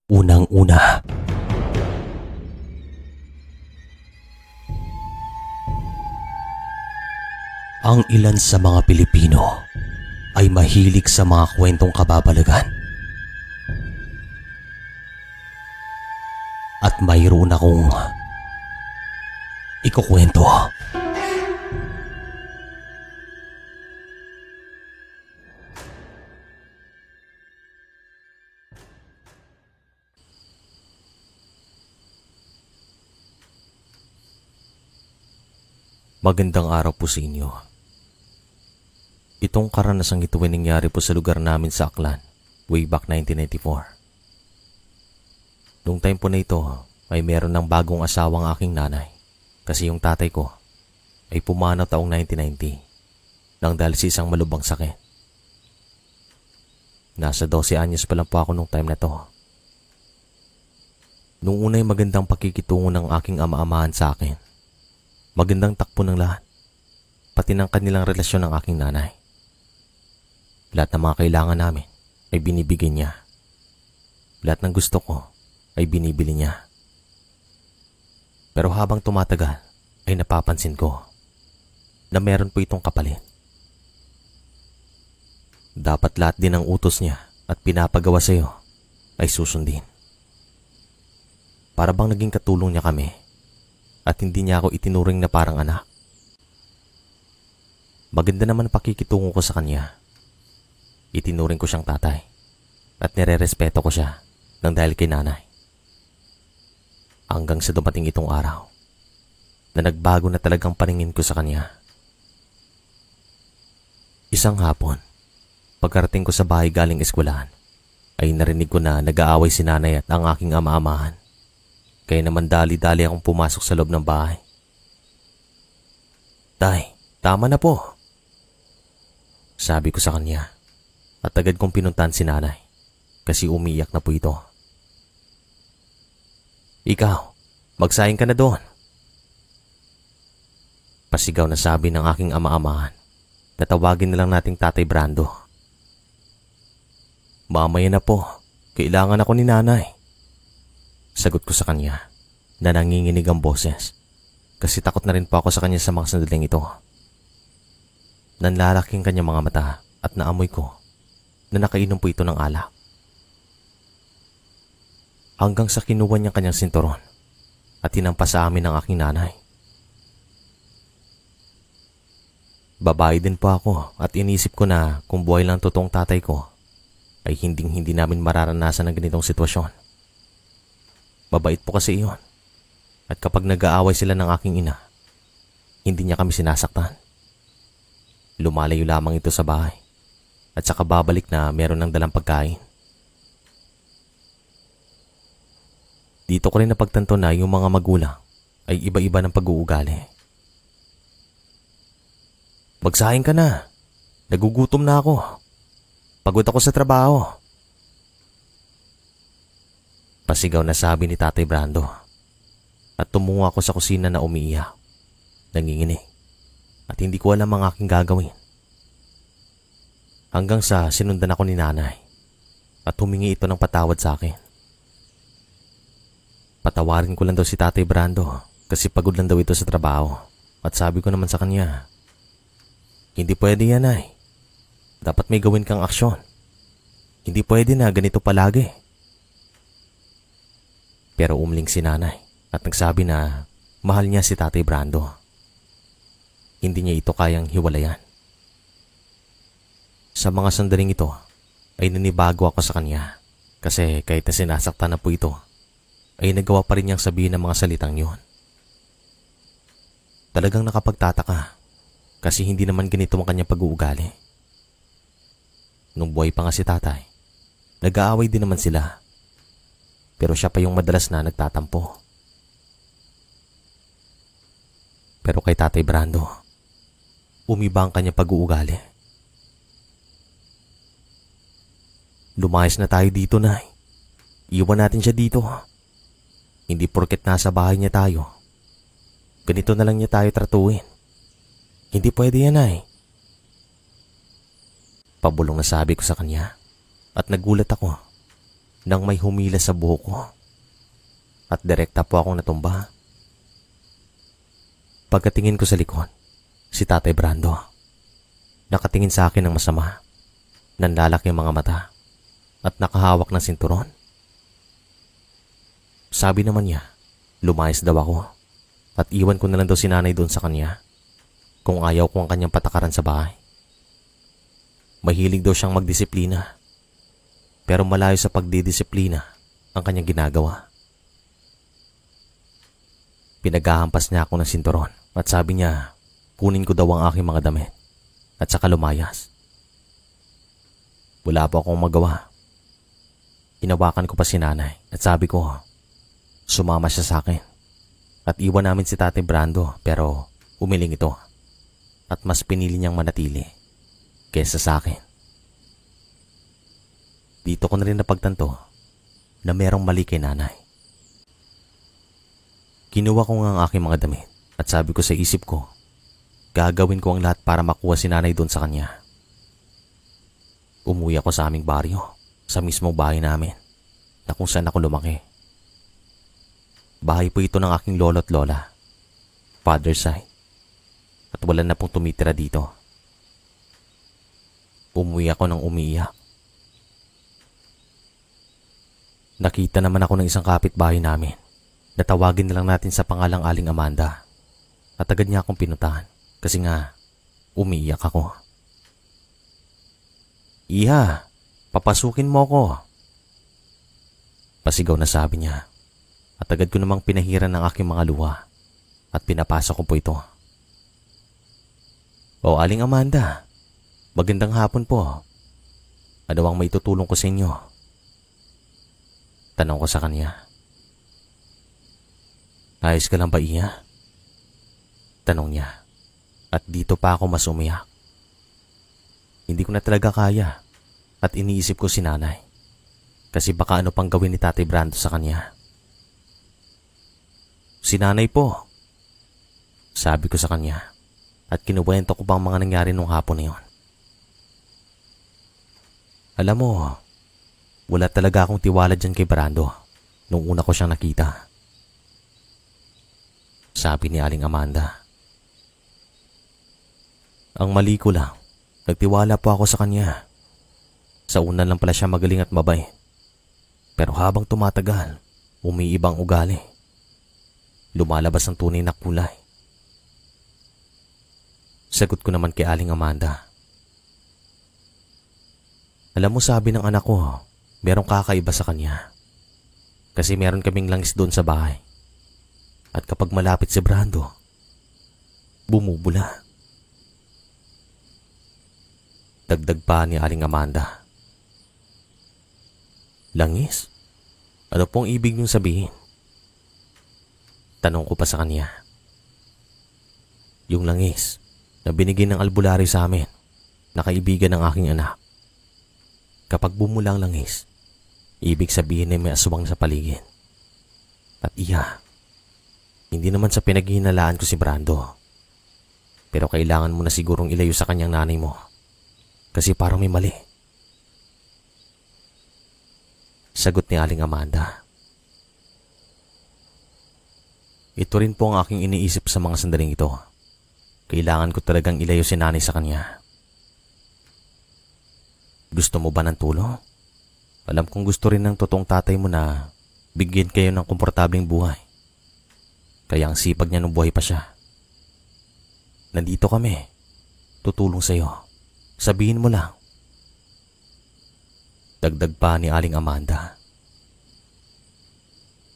Unang-una, ang ilan sa mga Pilipino ay mahilig sa mga kwentong kababalagan. At mayroon akong ikukwento. Magandang araw po sa inyo. Itong karanasang ito ay nangyari po sa lugar namin sa Aklan, way back 1994. Noong time po na ito ay meron ng bagong asawang aking nanay kasi yung tatay ko ay pumanaw taong 1990 nang dahil sa isang malubhang sakit. Nasa 12 anyos pa lang po ako nung time na to. Nung una'y magandang pakikitungo ng aking ama-amahan sa akin. Magandang takbo ng lahat, pati ng kanilang relasyon ng aking nanay. Lahat ng mga kailangan namin ay binibigay niya. Lahat ng gusto ko ay binibili niya. Pero habang tumatagal ay napapansin ko na meron po itong kapalit. Dapat lahat din ng utos niya at pinapagawa sa iyo ay susundin. Para bang naging katulong niya kami at hindi niya ako itinuring na parang anak. Maganda naman pakikitungo ko sa kanya. Itinuring ko siyang tatay at nire-respeto ko siya nang dahil kay nanay. Hanggang sa dumating itong araw na nagbago na talagang paningin ko sa kanya. Isang hapon, pagkarating ko sa bahay galing eskwelahan, ay narinig ko na nag-aaway si nanay at ang aking ama-amahan. Kaya naman dali-dali akong pumasok sa loob ng bahay. "Tay, tama na po," sabi ko sa kanya at agad kong pinuntahan si nanay kasi umiiyak na po ito. "Ikaw, magsaing ka na doon," pasigaw na sabi ng aking ama-amahan na tawagin na lang nating Tatay Brando. "Mamaya na po, kailangan ako ni nanay," sagot ko sa kanya na nanginginig ang boses kasi takot na rin po ako sa kanya sa mga sandaling ito. Nanlalaking kanyang mga mata at naamoy ko na nakainom po ito ng alak. Hanggang sa kinuha niya kanyang sinturon at tinampas sa amin ng aking nanay. Babae din po ako at inisip ko na kung buhay lang totoong tatay ko ay hindi namin mararanasan ng ganitong sitwasyon. Mabait po kasi iyon. At kapag nag-aaway sila ng aking ina, hindi niya kami sinasaktan. Lumalayo lamang ito sa bahay at saka babalik na meron ng dalang pagkain. Dito ko rin napagtanto na yung mga magulang ay iba-iba ng pag-uugali. "Magsaing ka na. Nagugutom na ako. Pagod ako sa trabaho," pasigaw na sabi ni Tatay Brando at tumungo ako sa kusina na umiiyak, nanginginig at hindi ko alam ang aking gagawin. Hanggang sa sinundan ako ni nanay at humingi ito ng patawad sa akin. Patawarin ko lang daw si Tatay Brando kasi pagod lang daw ito sa trabaho at sabi ko naman sa kanya, "Hindi pwede yan, ay. Dapat may gawin kang aksyon. Hindi pwede na ganito palagi." Pero umling si nanay at nagsabi na mahal niya si Tatay Brando. Hindi niya ito kayang hiwalayan. Sa mga sandaling ito ay nanibago ako sa kanya kasi kahit na sinasaktan na po ito ay nagawa pa rin niyang sabihin ng mga salitang yun. Talagang nakapagtataka kasi hindi naman ganito ang kanyang pag-uugali. Nung buhay pa nga si tatay, nag-aaway din naman sila. Pero siya pa yung madalas na nagtatampo. Pero kay Tatay Brando, umiba ang kanyang pag-uugali. "Lumayas na tayo dito, nay. Iwan natin siya dito. Hindi porket nasa bahay niya tayo, ganito na lang niya tayo tratuin. Hindi pwede yan, nay." Pabulong na sabi ko sa kanya at nagulat ako nang may humila sa buhok ko at direkta po akong natumba. Pagkatingin ko sa likod, si Tatay Brando. Nakatingin sa akin ng masama, nanlalaki ang mga mata at nakahawak ng sinturon. Sabi naman niya, lumayas daw ako at iwan ko na lang daw si nanay doon sa kanya kung ayaw ko ang kanyang patakaran sa bahay. Mahilig daw siyang magdisiplina, pero malayo sa pagdidisiplina ang kanyang ginagawa. Pinaghahampas niya ako ng sinturon at sabi niya kunin ko daw ang aking mga damit at saka lumayas. Wala po akong magawa. Hinawakan ko pa si nanay at sabi ko sumama siya sa akin at iwan namin si Tatay Brando, pero umiling ito at mas pinili niyang manatili kesa sa akin. Dito ko na rin napagtanto na merong mali kay nanay. Kinuha ko nga ang aking mga damit at sabi ko sa isip ko, gagawin ko ang lahat para makuha si nanay doon sa kanya. Umuwi ako sa aming baryo, sa mismong bahay namin na kung saan ako lumaki. Bahay po ito ng aking lolo at lola, father's side, at wala na pong tumitira dito. Umuwi ako nang umiiyak. Nakita naman ako ng isang kapitbahay namin. Natawagin na lang natin sa pangalang Aling Amanda. At agad niya akong pinuntahan kasi nga umiiyak ako. Iha, papasukin mo ko. Pasigaw na sabi niya. At agad ko namang pinahiran ng aking mga luha at pinapasok ko po ito. O Aling Amanda, magandang hapon po. Ano ang maitutulong ko sa inyo? Tanong ko sa kanya. Ayos ka lang ba, Iya? Tanong niya. At dito pa ako mas umiyak. Hindi ko na talaga kaya at iniisip ko si nanay. Kasi baka ano pang gawin ni Tatay Brando sa kanya. Si nanay po, sabi ko sa kanya at kinuwento ko pang mga nangyari nung hapon na yun. Alam mo, wala talaga akong tiwala dyan kay Brando nung una ko siyang nakita. Sabi ni Aling Amanda. Ang mali ko lang, nagtiwala po ako sa kanya. Sa una lang pala siya magaling at mabait. Pero habang tumatagal, umiibang ugali. Lumalabas ang tunay na kulay. Sagot ko naman kay Aling Amanda. Alam mo, sabi ng anak ko, merong kakaiba sa kanya. Kasi meron kaming langis doon sa bahay. At kapag malapit si Brando, bumubula. Dagdag pa ni Aling Amanda. Langis? Ano pong ibig niyong sabihin? Tanong ko pa sa kanya. Yung langis na binigay ng albularyo sa amin na kaibigan ng aking anak. Kapag bumula ang langis, ibig sabihin na may aswang sa paligid. At iya, hindi naman sa pinaghihinalaan ko si Brando. Pero kailangan mo na sigurong ilayo sa kanyang nanay mo. Kasi parang may mali. Sagot ni Aling Amanda. Ito rin po ang aking iniisip sa mga sandaling ito. Kailangan ko talagang ilayo si nanay sa kanya. Gusto mo ba ng tulong? Alam kong gusto rin ng totoong tatay mo na bigyan kayo ng komportableng buhay. Kaya ang sipag niya nung buhay pa siya. Nandito kami. Tutulong sa'yo. Sabihin mo lang. Dagdag pa ni Aling Amanda.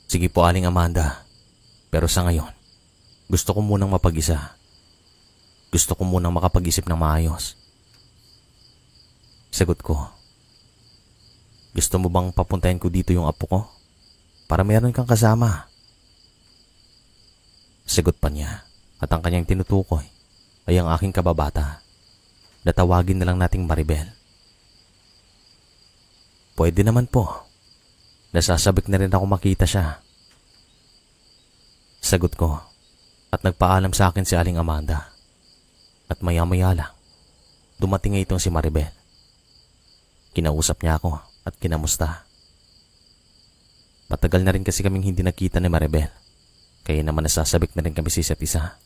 Sige po, Aling Amanda. Pero sa ngayon, gusto ko munang mapag-isa. Gusto ko munang makapag-isip ng maayos. Sagot ko. Gusto mo bang papuntahin ko dito yung apo ko? Para meron kang kasama. Sagot pa niya at ang kanyang tinutukoy ay ang aking kababata na tawagin na lang nating Maribel. Pwede naman po. Nasasabik na rin ako makita siya. Sagot ko at nagpaalam sa akin si Aling Amanda. At maya-maya lang, dumating nga itong si Maribel. Kinausap niya ako at kinamusta. Matagal na rin kasi kaming hindi nakita ni Maribel. Kaya naman nasasabik na rin kami sa isa't isa.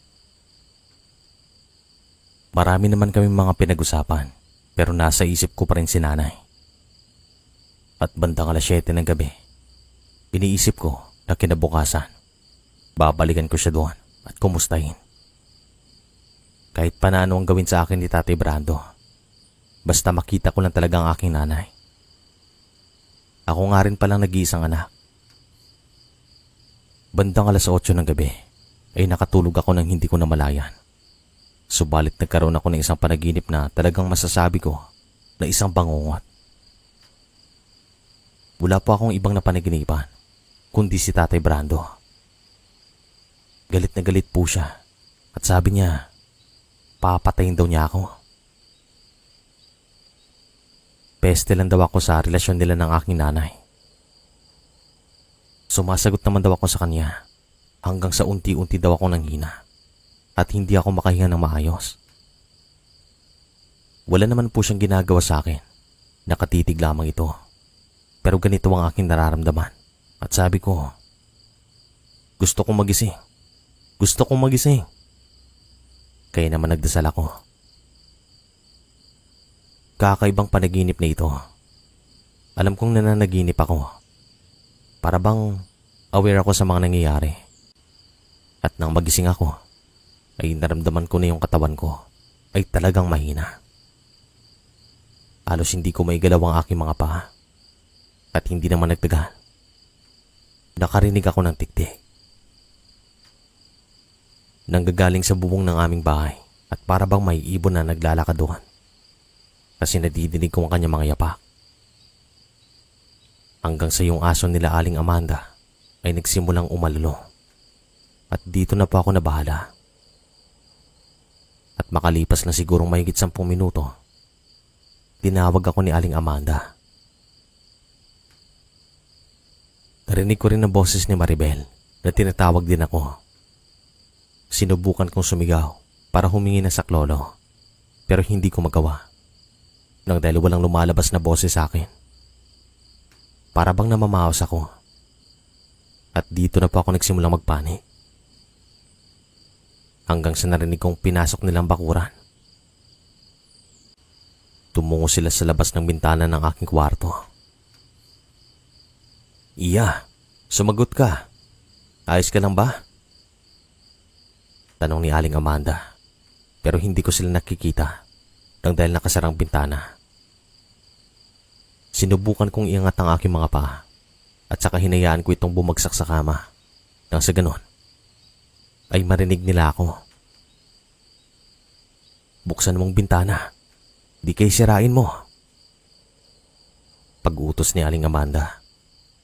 Marami naman kaming mga pinag-usapan, pero nasa isip ko pa rin si nanay. At bandang 7:00 ng gabi, iniisip ko na kinabukasan, babalikan ko siya doon at kumustahin. Kahit pa na ano ang gawin sa akin ni Tatay Brando, basta makita ko lang talaga ang aking nanay. Ako nga rin palang nag-iisang anak. Bandang 8:00 ng gabi ay nakatulog ako nang hindi ko namalayan. Subalit nagkaroon ako ng isang panaginip na talagang masasabi ko na isang bangungot. Wala po akong ibang napanaginipan, kundi si Tatay Brando. Galit na galit po siya at sabi niya, papatayin daw niya ako. Peste lang daw ako sa relasyon nila ng aking nanay. Sumasagot naman daw ako sa kanya hanggang sa unti-unti daw ako nanghina at hindi ako makahinga ng maayos. Wala naman po siyang ginagawa sa akin. Nakatitig lamang ito. Pero ganito ang aking nararamdaman at sabi ko, gusto kong magising. Gusto kong magising. Kaya naman nagdasal ako. Kakaibang panaginip na ito. Alam kong nananaginip ako. Para bang aware ako sa mga nangyayari. At nang magising ako, ay naramdaman ko na yung katawan ko ay talagang mahina. Halos hindi ko maigalaw ang aking mga paa. At hindi naman nagtagal, nakarinig ako ng tiktik. Nanggagaling sa bubong ng aming bahay at para bang may ibon na naglalakad doon. Kasi nadidinig ko ang kanyang mga yapak. Hanggang sa yung aso nila Aling Amanda ay nagsimulang umalulong. At dito na po ako nabahala. At makalipas na sigurong mahigit 10 minuto, tinawag ako ni Aling Amanda. Narinig ko rin ang boses ni Maribel na tinatawag din ako. Sinubukan kong sumigaw para humingi ng saklolo pero hindi ko magawa. Nang dahil walang lumalabas na boses sa akin. Para bang namamaos ako. At dito na po ako nagsimulang magpanik. Hanggang sa narinig kong pinasok nilang bakuran. Tumungo sila sa labas ng bintana ng aking kwarto. Iya, sumagot ka. Ayos ka lang ba? Tanong ni Aling Amanda. Pero hindi ko sila nakikita nang dahil nakasarang bintana. Sinubukan kong iangat ang aking mga paa at saka hinayaan ko itong bumagsak sa kama. Nang sa ganon, ay marinig nila ako. Buksan mong bintana. Di kay sirain mo. Pag-utos ni Aling Amanda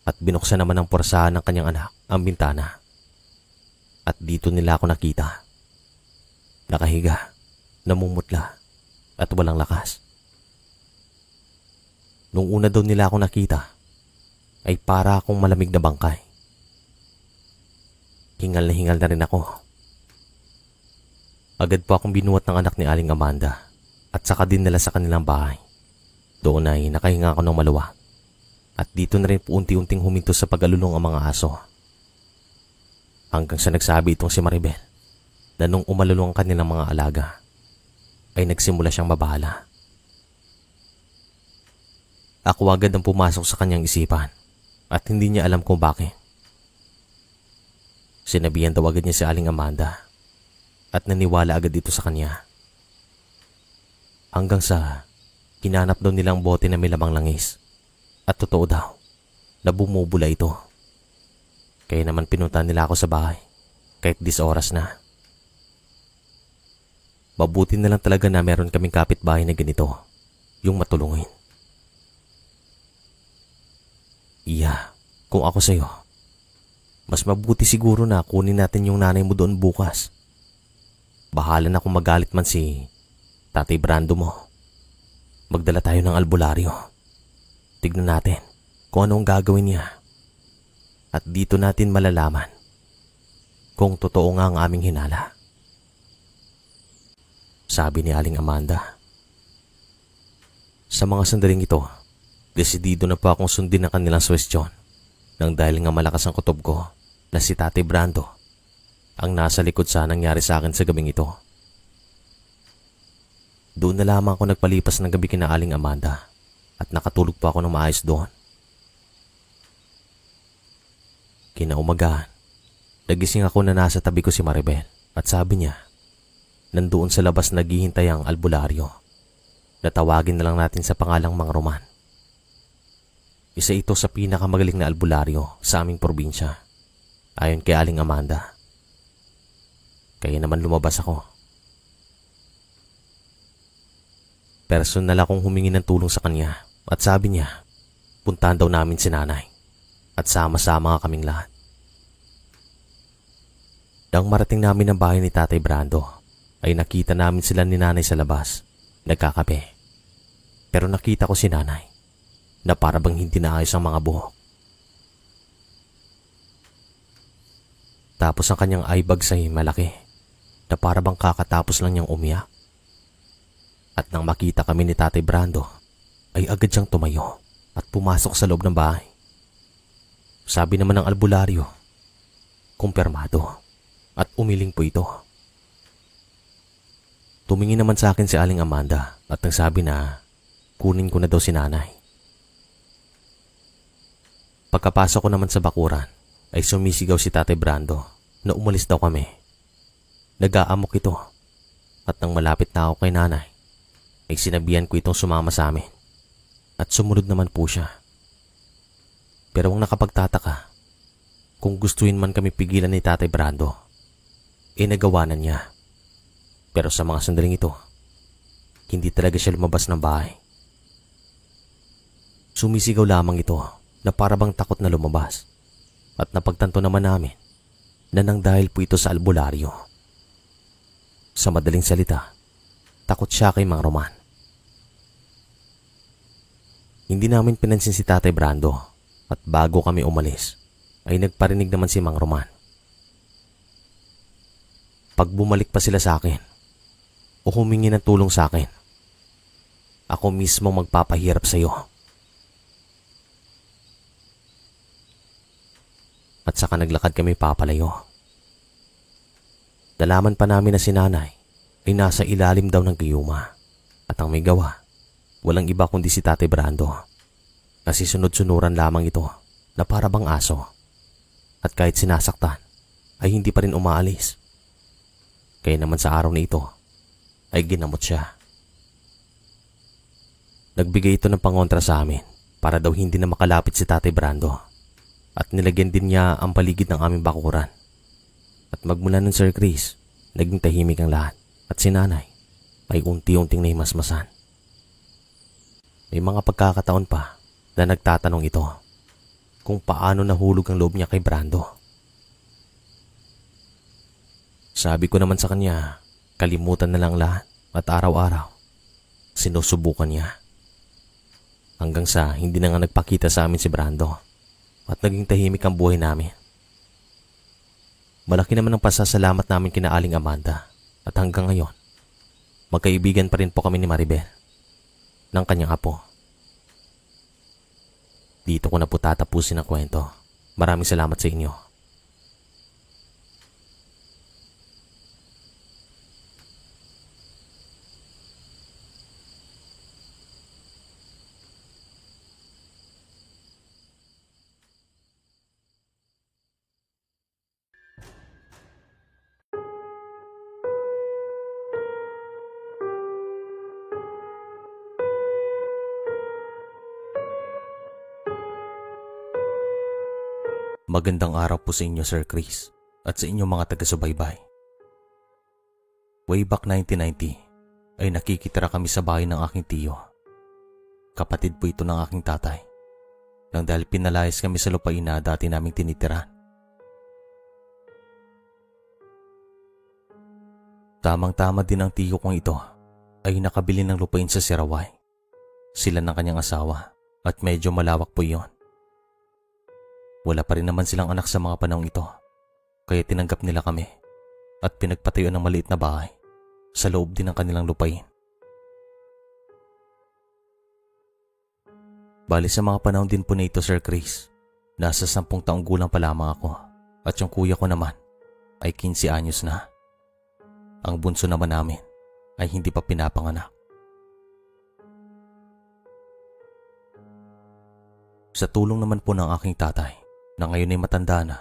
at binuksan naman ng porsahan ng kanyang anak ang bintana. At dito nila ako nakita. Nakahiga, namumutla at walang lakas. Nung una daw nila ako nakita, ay para akong malamig na bangkay. Hingal na rin ako. Agad po akong binuhat ng anak ni Aling Amanda at saka din nila sa kanilang bahay. Doon ay nakahinga ako ng maluwag. At dito na rin po unti-unting huminto sa pag-alulong ang mga aso. Hanggang sa nagsabi itong si Maribel na nung umalulong ang kanilang mga alaga, ay nagsimula siyang mabahala. Ako agad ang pumasok sa kanyang isipan at hindi niya alam kung bakit. Sinabihan daw agad niya si Aling Amanda at naniwala agad dito sa kanya. Hanggang sa kinanap daw nilang bote na may lamang langis at totoo daw na bumubula ito. Kaya naman pinuntahan nila ako sa bahay kahit 10 oras na. Mabuti na lang talaga na meron kaming kapitbahay na ganito, yung matulungin. Iya, kung ako sa'yo, mas mabuti siguro na kunin natin yung nanay mo doon bukas. Bahala na kung magalit man si Tatay Brando mo. Magdala tayo ng albularyo. Tignan natin kung anong gagawin niya. At dito natin malalaman kung totoo nga ang aming hinala. Sabi ni Aling Amanda. Sa mga sandaling ito, desidido na po akong sundin ang kanilang suwestyon nang dahil nga malakas ang kutob ko na si Tate Brando ang nasa likod sa nangyari sa akin sa gabing ito. Doon na lamang ako nagpalipas ng gabi kina Aling Amanda at nakatulog pa ako ng maayos doon. Kinaumagahan, nagising ako na nasa tabi ko si Maribel at sabi niya, nandoon sa labas naghihintay ang albularyo. Natawagin na lang natin sa pangalang Mang Roman. Isa ito sa pinakamagaling na albularyo sa aming probinsya, ayon kay Aling Amanda. Kaya naman lumabas ako. Personal akong humingi ng tulong sa kanya at sabi niya, puntahan daw namin si nanay at sama-sama nga kaming lahat. Nang marating namin ang bahay ni Tatay Brando, ay nakita namin sila ni nanay sa labas, nagkakape. Pero nakita ko si nanay na para bang hindi naayos ang mga buhok. Tapos ang kanyang eye bags ay malaki na para bang kakatapos lang niyang umiyak. At nang makita kami ni Tatay Brando, ay agad siyang tumayo at pumasok sa loob ng bahay. Sabi naman ng albularyo, kumpirmado at umiling po ito. Tumingin naman sa akin si Aling Amanda at nagsabi na kunin ko na daw si nanay. Pagkapasok ko naman sa bakuran ay sumisigaw si Tatay Brando na umalis daw kami. Nag-aamok ito at nang malapit na ako kay nanay ay sinabihan ko itong sumama sa amin at sumunod naman po siya. Pero ang nakapagtataka, kung gustuin man kami pigilan ni Tatay Brando, nagawa na niya. Pero sa mga sandaling ito, hindi talaga siya lumabas ng bahay. Sumisigaw lamang ito na para bang takot na lumabas at napagtanto naman namin na nang dahil po ito sa albularyo. Sa madaling salita, takot siya kay Mang Roman. Hindi namin pinansin si Tatay Brando at bago kami umalis ay nagparinig naman si Mang Roman. Pag bumalik pa sila sa akin o humingi ng tulong sa akin, ako mismo magpapahirap sa iyo. At saka naglakad kami papalayo. Nalaman pa namin na si nanay ay nasa ilalim daw ng giyuma at ang may gawa, walang iba kundi si Tatay Brando. Kasi sunod-sunuran lamang ito na para bang aso at kahit sinasaktan ay hindi pa rin umaalis. Kaya naman sa araw na ito ay ginamot siya. Nagbigay ito ng pangontra sa amin para daw hindi na makalapit si Tatay Brando at nilagyan din niya ang paligid ng aming bakuran. At magmula nun, Sir Chris, naging tahimik ang lahat at si nanay ay unti-unting nahimasmasan. May mga pagkakataon pa na nagtatanong ito kung paano nahulog ang loob niya kay Brando. Sabi ko naman sa kanya, kalimutan na lang lahat at araw-araw sinusubukan niya. Hanggang sa hindi na nga nagpakita sa amin si Brando at naging tahimik ang buhay namin. Malaki naman ang pasasalamat namin kina Aling Amanda at hanggang ngayon, magkaibigan pa rin po kami ni Maribel, ng kanyang apo. Dito ko na po tatapusin ang kwento. Maraming salamat sa inyo. Magandang araw po sa inyo, Sir Chris, at sa inyong mga taga-subaybay. Way back 1990 ay nakikitira kami sa bahay ng aking tiyo. Kapatid po ito ng aking tatay, nang dahil pinalayas kami sa lupain na dati naming tinitirahan. Tamang-tama din ang tiyo kong ito ay nakabili ng lupain sa Sirawai. Sila ng kanyang asawa at medyo malawak po iyon. Wala pa rin naman silang anak sa mga panahong ito, kaya tinanggap nila kami at pinagpatayo ng maliit na bahay sa loob din ng kanilang lupain. Bali sa mga panahon din po na ito, Sir Chris, Nasa 10 taong gulang pa lamang ako at yung kuya ko naman ay 15 anyos na. Ang bunso naman namin ay hindi pa pinapanganak. Sa tulong naman po ng aking tatay na ngayon ay matanda na,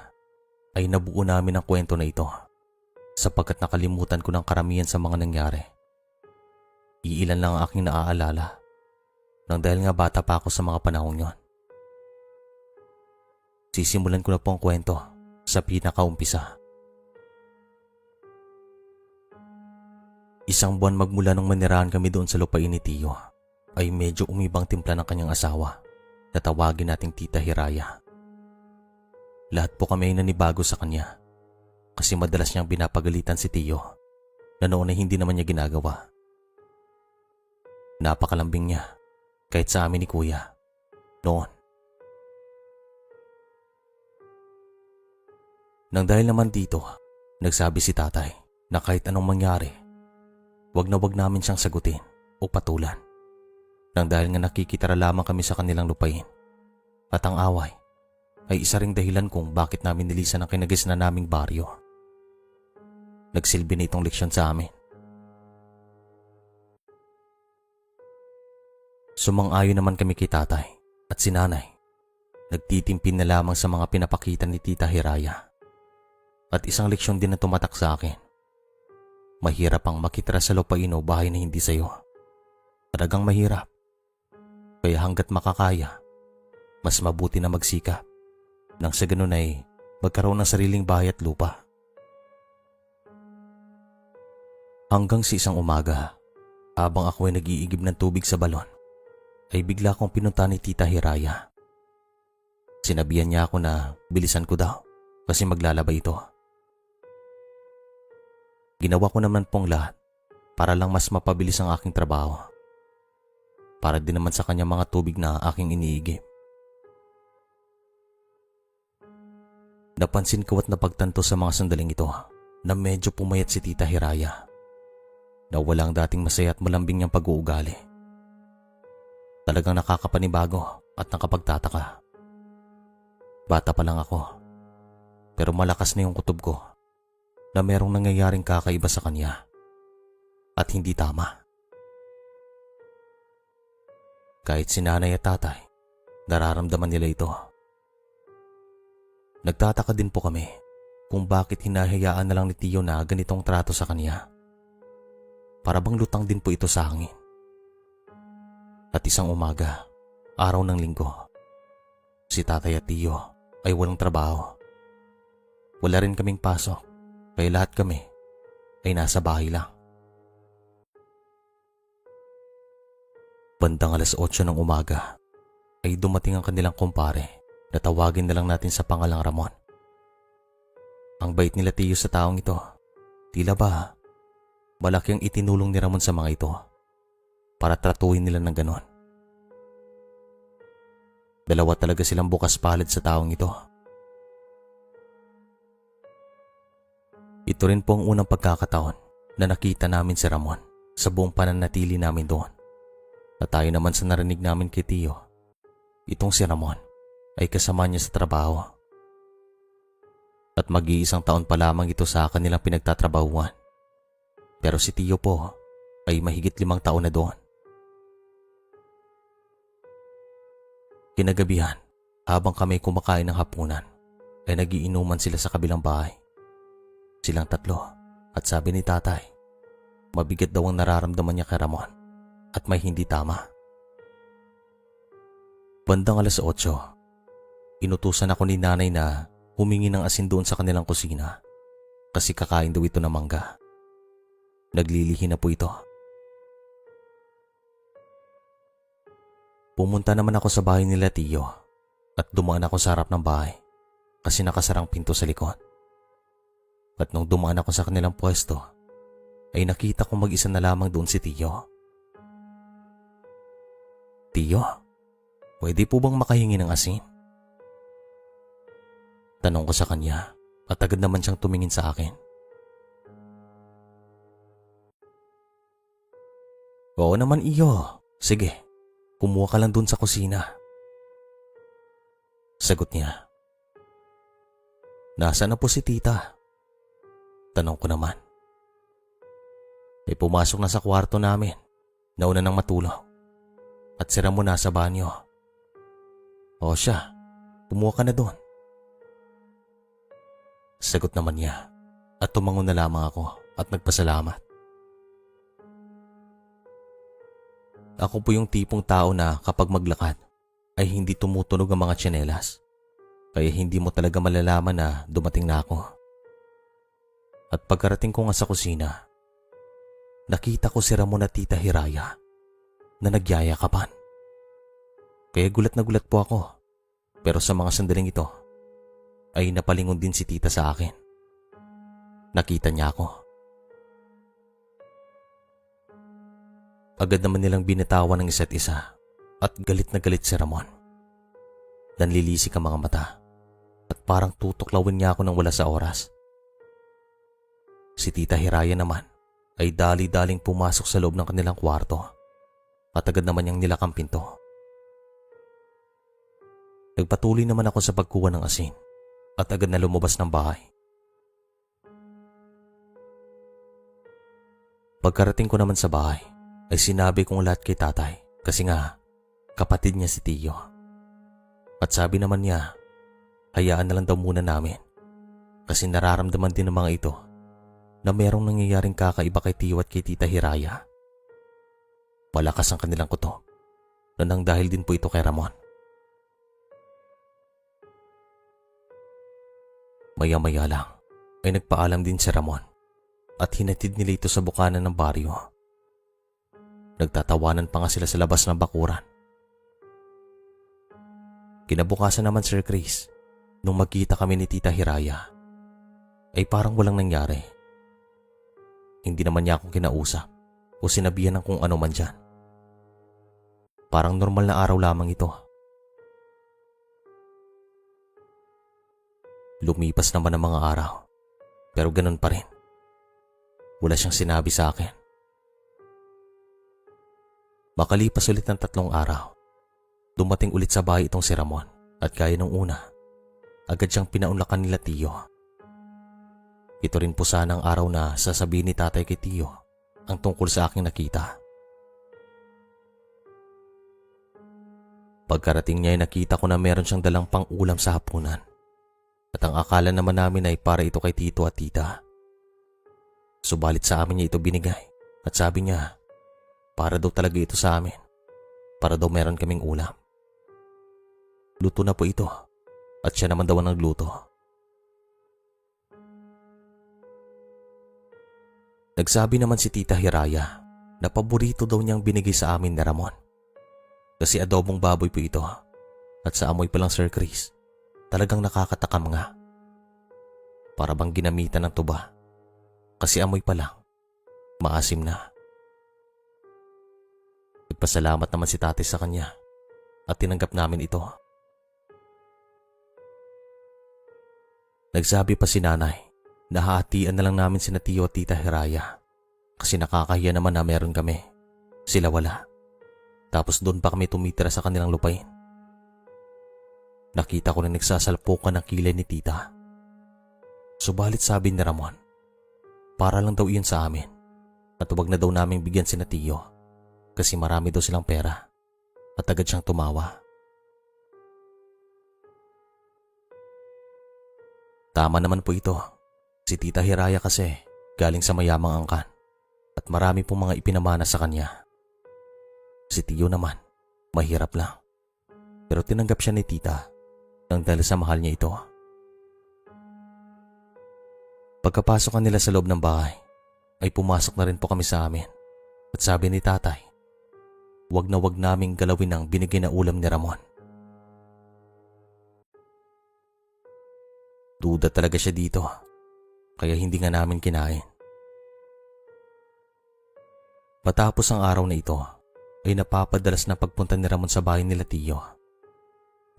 ay nabuo namin ang kwento na ito sapagkat nakalimutan ko ng karamihan sa mga nangyari. Iilan lang ang aking naaalala nang dahil nga bata pa ako sa mga panahon yon. Sisimulan ko na po ang kwento sa pinakaumpisa. Isang buwan magmula nung manirahan kami doon sa lupain ni Tio, ay medyo umibang timpla ng kanyang asawa na tawagin nating Tita Hiraya. Lahat po kami ay nanibago sa kanya kasi madalas niyang binapagalitan si Tio na noon ay hindi naman niya ginagawa. Napakalambing niya kahit sa amin ni Kuya noon. Nang dahil naman dito, nagsabi si tatay na kahit anong mangyari, wag na wag namin siyang sagutin o patulan. Nang dahil nga nakikitara lamang kami sa kanilang lupain. At ang away ay isa ring dahilan kung bakit namin nilisan ang kinagisnan naming baryo. Nagsilbi na itong leksyon sa amin. Sumang-ayon naman kami kay tatay at si nanay. Nagtitimpin na lamang sa mga pinapakita ni Tita Hiraya. At isang leksyon din na tumatak sa akin. Mahirap ang makitira sa lupain o bahay na hindi sayo. Talagang mahirap. Kaya hanggat makakaya, mas mabuti na magsikap nang sa ganun ay magkaroon ng sariling bahay at lupa. Hanggang sa isang umaga, habang ako ay nag-iigib ng tubig sa balon, ay bigla kong pinunta ni Tita Hiraya. Sinabihan niya ako na bilisan ko daw kasi maglalaba ito. Ginawa ko naman pong lahat para lang mas mapabilis ang aking trabaho. Para din naman sa kanya mga tubig na aking iniigib. Napansin ko at napagtanto sa mga sandaling ito na medyo pumayat si Tita Hiraya. Na walang dating masaya at malambing niyang pag-uugali. Talagang nakakapanibago at nakapagtataka. Bata pa lang ako, pero malakas na yung kutob ko na merong nangyayaring kakaiba sa kanya at hindi tama. Kahit si nanay at tatay, nararamdaman nila ito. Nagtataka din po kami kung bakit hinahayaan na lang ni Tio na ganitong trato sa kanya. Para bang lutang din po ito sa hangin. At isang umaga, araw ng linggo, si tatay at Tio ay walang trabaho. Wala rin kaming pasok. Kaya lahat kami ay nasa bahay lang. Bandang 8:00 ng umaga ay dumating ang kanilang kumpare na tawagin na lang natin sa pangalang Ramon. Ang bait nila Tio sa taong ito. Tila ba malaki ang itinulong ni Ramon sa mga ito para tratuhin nila ng ganon. Dalawa talaga silang bukas palad sa taong ito. Ito rin po ang unang pagkakataon na nakita namin si Ramon sa buong pananatili namin doon. Na tayo naman sa narinig namin kay Tio, itong si Ramon ay kasama niya sa trabaho. At mag-iisang taon pa lamang ito sa kanilang pinagtatrabahuan. Pero si Tio po ay mahigit 5 taon na doon. Kinagabihan, habang kami kumakain ng hapunan, ay nagiinuman sila sa kabilang bahay. Silang tatlo at sabi ni tatay, mabigat daw ang nararamdaman niya kay Ramon at may hindi tama. Bandang 8:00, inutusan ako ni nanay na humingi ng asin doon sa kanilang kusina kasi kakain daw ito ng mangga. Naglilihi na po ito. Pumunta naman ako sa bahay nila Tio at dumaan ako sa harap ng bahay kasi nakasarang pinto sa likod. At nung dumaan ako sa kanilang pwesto, ay nakita kong mag-isa na lamang doon si Tio. Tio, pwede po bang makahingi ng asin? Tanong ko sa kanya at agad naman siyang tumingin sa akin. Oo naman iyo, sige, kumuha ka lang doon sa kusina. Sagot niya. Nasaan na po si tita? Tanong ko naman. Pumasok na sa kwarto namin. Nauna nang matulog. At si Ramon nasa banyo. O siya, kumuha ka na doon. Sagot naman niya at tumangon na lamang ako at nagpasalamat. Ako po yung tipong tao na kapag maglakad ay hindi tumutunog ang mga tsinelas. Kaya hindi mo talaga malalaman na dumating na ako. At pagkarating ko nga sa kusina, nakita ko si Ramon at Tita Hiraya na nagyayakapan. Kaya gulat na gulat po ako. Pero sa mga sandaling ito ay napalingon din si tita sa akin. Nakita niya ako. Agad naman nilang binitawan ng isa't isa at galit na galit si Ramon. Nanlilisik ang mga mata at parang tutuklawin niya ako ng wala sa oras. Si Tita Hiraya naman ay dali-daling pumasok sa loob ng kanilang kwarto at agad naman niyang nilakang pinto. Nagpatuloy naman ako sa pagkuha ng asin at agad na lumabas ng bahay. Pagkarating ko naman sa bahay ay sinabi kong lahat kay tatay kasi nga kapatid niya si Tiyo. At sabi naman niya, hayaan na lang daw muna namin kasi nararamdaman din ng mga ito na merong nangyayaring kakaiba kay Tiyo at kay Tita Hiraya. Malakas ang kanilang kutob na nang dahil din po ito kay Ramon. Maya-maya lang ay nagpaalam din si Ramon at hinatid nila ito sa bukanan ng baryo. Nagtatawanan pa nga sila sa labas ng bakuran. Kinabukasan naman, Sir Chris, nung magkita kami ni Tita Hiraya, ay parang walang nangyari. Hindi naman niya akong kinausap o sinabihan ng kung ano man dyan. Parang normal na araw lamang ito. Lumipas naman ang mga araw, pero ganun pa rin. Wala siyang sinabi sa akin. Makalipas ulit ng 3 araw, dumating ulit sa bahay itong si Ramon at gaya nung una, agad siyang pinaunlakan nila Tiyo. Ito rin po sana ang araw na sasabihin ni tatay kay Tiyo ang tungkol sa aking nakita. Pagkarating niya ay nakita ko na meron siyang dalang pang-ulam sa hapunan. At ang akala naman namin ay para ito kay Tito at Tita. Subalit sa amin niya ito binigay at sabi niya, para daw talaga ito sa amin. Para daw meron kaming ulam. Luto na po ito at siya naman daw ang nagluto. Nagsabi naman si Tita Hiraya na paborito daw niyang binigay sa amin ni Ramon. Kasi adobong baboy po ito at sa amoy pa lang, Sir Chris, talagang nakakatakam nga. Para bang ginamitan ng tuba. Kasi amoy pa lang, maasim na. Nagpasalamat naman si tatay sa kanya at tinanggap namin ito. Nagsabi pa si nanay na hahatian na lang namin sina Tiyo at Tita Hiraya kasi nakakahiya naman na meron kami. Sila wala. Tapos doon pa kami tumitira sa kanilang lupain. Nakita ko na nagsasalpukan ng kilay ni tita. Subalit sabi ni Ramon, para lang daw iyon sa amin at huwag na daw naming bigyan sina Tiyo kasi marami daw silang pera at agad siyang tumawa. Tama naman po ito. Si Tita Hiraya kasi galing sa mayamang angkan at marami pong mga ipinamana sa kanya. Si Tiyo naman, mahirap lang. Pero tinanggap siya ni tita nang dahil sa mahal niya ito. Pagkapasok nila sa loob ng bahay, ay pumasok na rin po kami sa amin. At sabi ni tatay, wag na wag naming galawin ang binigay na ulam ni Ramon. Duda talaga siya dito, kaya hindi nga namin kinain. Matapos ang araw na ito, ay napapadalas na pagpunta ni Ramon sa bahay nila Tiyo.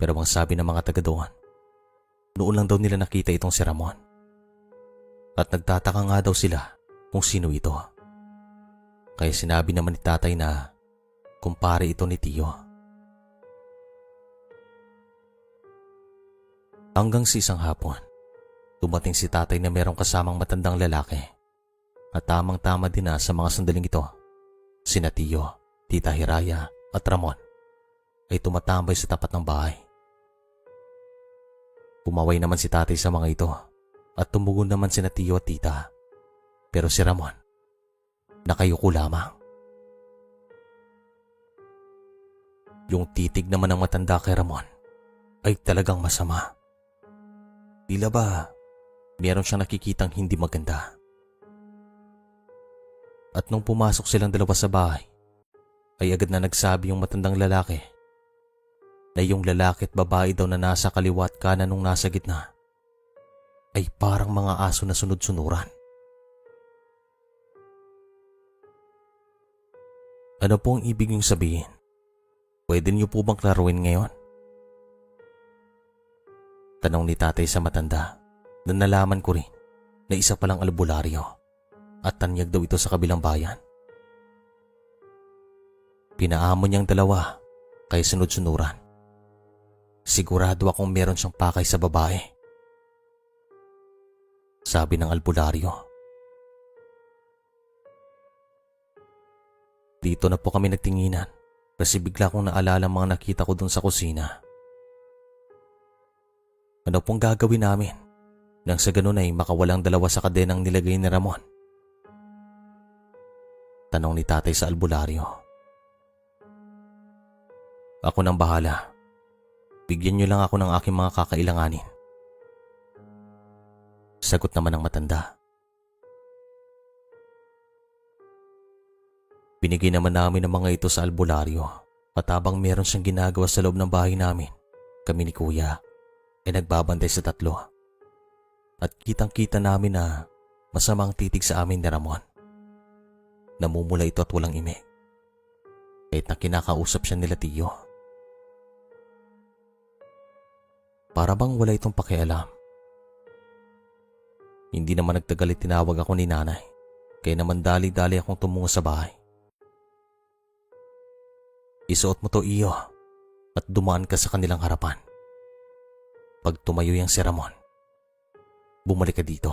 Pero ang sabi ng mga taga doon, noon lang daw nila nakita itong si Ramon. At nagtataka nga daw sila kung sino ito. Kaya sinabi naman ni tatay na kumpare ito ni Tiyo. Hanggang sa isang hapon, dumating si tatay na merong kasamang matandang lalaki. At tamang-tama din na sa mga sandaling ito, sina Tio, Tita Hiraya at Ramon ay tumatambay sa tapat ng bahay. Pumaway naman si tatay sa mga ito at tumugon naman sina Tio at Tita. Pero si Ramon, nakayuko lamang. Yung titig naman ng matanda kay Ramon ay talagang masama. Tila ba meron siyang nakikitang hindi maganda. At nung pumasok silang dalawa sa bahay, ay agad na nagsabi yung matandang lalaki na yung lalaki at babae daw na nasa kaliwa at kanan nung nasa gitna ay parang mga aso na sunod-sunuran. Ano po ang ibig niyong sabihin? Pwede niyo po bang klaruin ngayon? Tanong ni tatay sa matanda na nalaman ko rin na isa palang albularyo at tanyag daw ito sa kabilang bayan. Pinaamon niyang dalawa kay sunod-sunuran. Sigurado akong meron siyang pakay sa babae, sabi ng albularyo. Dito na po kami nagtinginan kasi bigla kong naalala mga nakita ko dun sa kusina. Ano pong gagawin namin nang sa ganun ay makawalang dalawa sa kadenang nilagay ni Ramon? Tanong ni tatay sa albularyo. Ako nang bahala. Bigyan niyo lang ako ng aking mga kakailanganin. Sagot naman ng matanda. Binigay naman namin ang mga ito sa albularyo at habang meron siyang ginagawa sa loob ng bahay namin, kami ni Kuya ay nagbabantay sa tatlo. At kitang-kita namin na masamang titig sa amin ni Ramon. Namumula ito at walang imi. Kahit na kinakausap siya nila Tio. Para bang wala itong pakialam. Hindi naman nagtagal tinawag ako ni nanay. Kaya naman dali-dali akong tumungo sa bahay. Isuot mo to, Iyo, at dumaan ka sa kanilang harapan. Pag tumayo yang si Ramon, bumalik ka dito.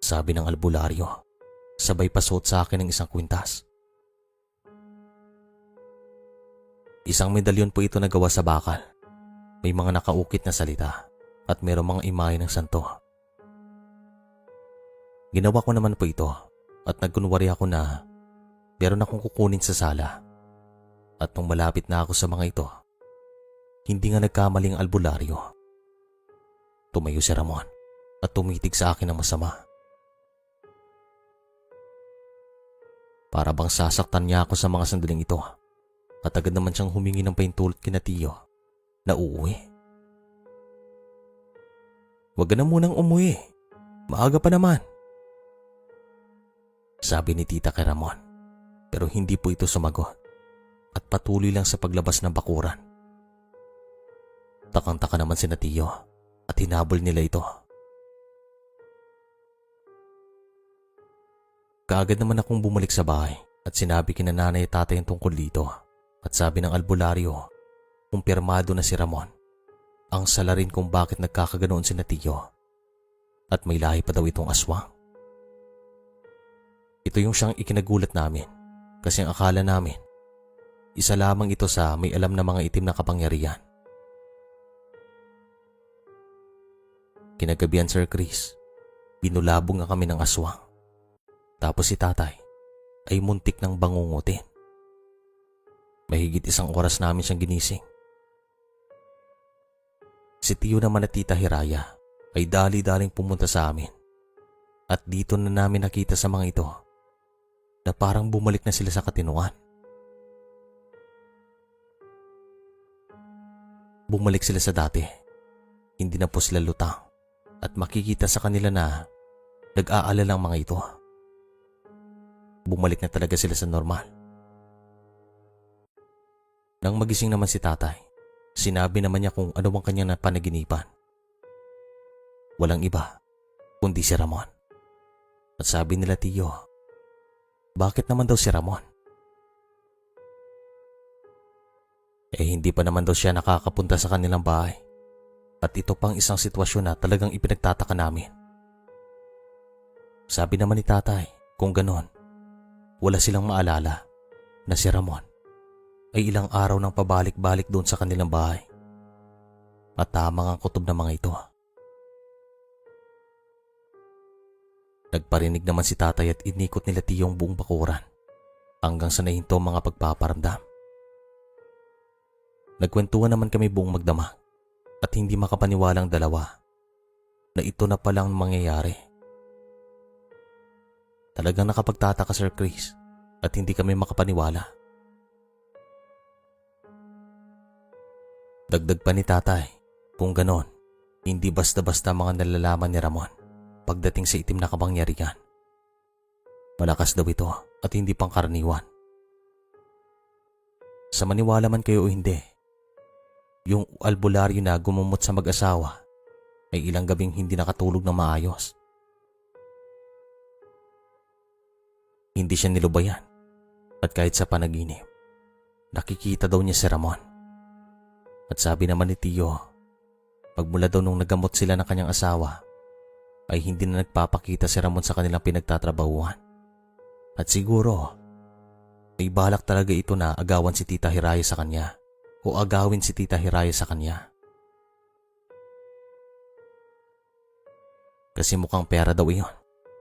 Sabi ng albularyo, sabay pasuot sa akin ng isang kwintas. Isang medalyon po ito na gawa sa bakal. May mga nakaukit na salita at mayroong mga imahe ng santo. Ginawa ko naman po ito at nagkunwari ako na meron akong kukunin sa sala. At nung malapit na ako sa mga ito, hindi nga nagkamaling albularyo. Tumayo si Ramon at tumitig sa akin ng masama. Para bang sasaktan niya ako sa mga sandaling ito at agad naman siyang humingi ng pahintulot kina Tio na uuwi. Huwag ka na munang umuwi. Maaga pa naman. Sabi ni Tita kay Ramon, pero hindi po ito sumagot at patuloy lang sa paglabas ng bakuran. Takang-taka naman sina Tio at hinabol nila ito. Kaagad naman akong bumalik sa bahay at sinabi kina nanay at tatay ang tungkol dito at sabi ng albularyo, kumpirmado na si Ramon ang salarin kung bakit nagkakaganoon sina Tio at may lahi pa daw itong aswang. Ito yung siyang ikinagulat namin kasi ang akala namin isa lamang ito sa may alam na mga itim na kapangyarihan. Kinagabihan, Sir Chris, binulabog nga kami ng aswang. Tapos si tatay ay muntik ng bangungutin. Mahigit 1 oras namin siyang ginising. Si Tio naman at Tita Hiraya ay dali-daling pumunta sa amin. At dito na namin nakita sa mga ito na parang bumalik na sila sa katinuan. Bumalik sila sa dati. Hindi na po sila lutang at makikita sa kanila na nag-aalala ang mga ito. Bumalik na talaga sila sa normal. Nang magising naman si tatay, sinabi naman niya kung ano ang kanyang napanaginipan. Walang iba, kundi si Ramon. At sabi nila Tio, bakit naman daw si Ramon? Hindi pa naman daw siya nakakapunta sa kanilang bahay. At ito pang isang sitwasyon na talagang ipinagtataka namin. Sabi naman ni tatay, kung ganon, wala silang maalala na si Ramon ay ilang araw nang pabalik-balik doon sa kanilang bahay. At tamang ang kutob ng mga ito. Nagparinig naman si tatay at inikot nila Tiyo ang buong bakuran hanggang sa nahinto ang mga pagpaparamdam. Nagkwentuhan naman kami buong magdamag at hindi makapaniwalang dalawa na ito na palang mangyayari. Talagang nakapagtataka, Sir Chris, at hindi kami makapaniwala. Dagdag pa ni tatay, kung ganon, hindi basta-basta mga nalalaman ni Ramon pagdating sa itim na kapangyarihan. Malakas daw ito at hindi pangkaraniwan. Sa maniwala man kayo o hindi, yung albularyo na gumumot sa mag-asawa ay ilang gabing hindi nakatulog ng maayos. Hindi siya nilubayan at kahit sa panaginip, nakikita daw niya si Ramon. At sabi naman ni Tiyo, pagmula daw nung nagamot sila ng kanyang asawa, ay hindi na nagpapakita si Ramon sa kanilang pinagtatrabahuan. At siguro, ay balak talaga ito na agawan si Tita Hiraya sa kanya o agawin si Tita Hiraya sa kanya. Kasi mukhang pera daw iyon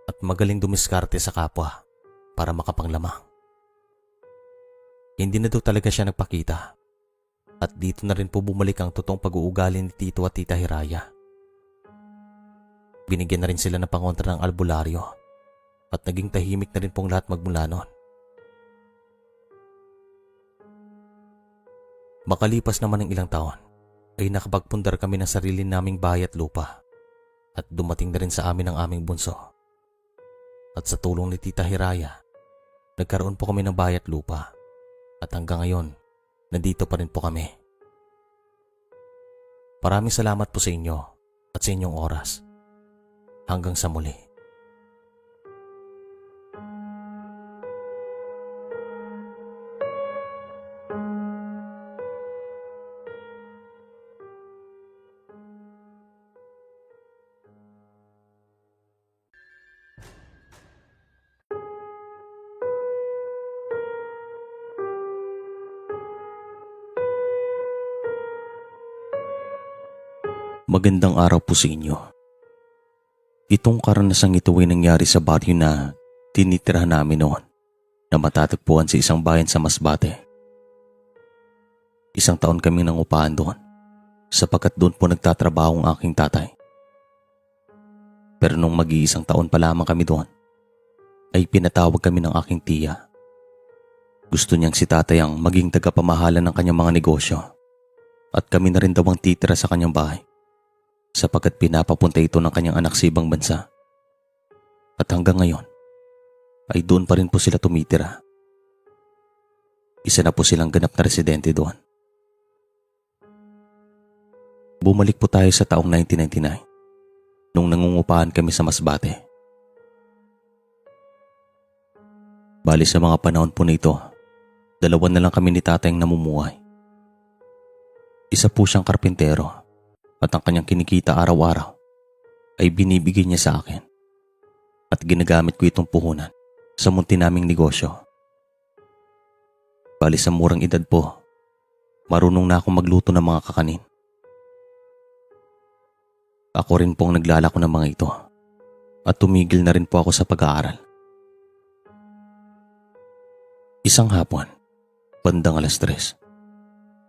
at magaling dumiskarte sa kapwa para makapanglamang. Hindi na daw talaga siya nagpakita at dito na rin po bumalik ang totoong pag-uugali ni Tito at Tita Hiraya. Binigyan na rin sila ng pangontra ng albularyo at naging tahimik na rin pong lahat magmula noon. Makalipas naman ng ilang taon ay nakapagpundar kami ng sarili naming bahay at lupa at dumating na rin sa amin ang aming bunso. At sa tulong ni Tita Hiraya, nagkaroon po kami ng bahay at lupa at hanggang ngayon, nandito pa rin po kami. Maraming salamat po sa inyo at sa inyong oras. Hanggang sa muli. Magandang araw po sa inyo. Itong karanasang ito ay nangyari sa baryo na tinitirahan namin noon na matatagpuan sa isang bayan sa Masbate. Isang taon kaming nangupahan doon sapagkat doon po nagtatrabaho ang aking tatay. Pero nung mag-iisang taon pa lamang kami doon, ay pinatawag kami ng aking tiya. Gusto niyang si tatay ang maging tagapamahala ng kanyang mga negosyo at kami na rin daw ang titira sa kanyang bahay sapagkat pinapapunta ito ng kanyang anak sa ibang bansa. At hanggang ngayon, ay doon pa rin po sila tumitira. Isa na po silang ganap na residente doon. Bumalik po tayo sa taong 1999 nung nangungupahan kami sa Masbate. Bali sa mga panahon po nito, dalawa na lang kami ni tatay ang namumuhay. Isa po siyang karpintero at ang kanyang kinikita araw-araw ay binibigay niya sa akin at ginagamit ko itong puhunan sa munti naming negosyo. Bali sa murang edad po, marunong na akong magluto ng mga kakanin. Ako rin pong naglalako ng mga ito at tumigil na rin po ako sa pag-aaral. Isang hapon, bandang 3:00,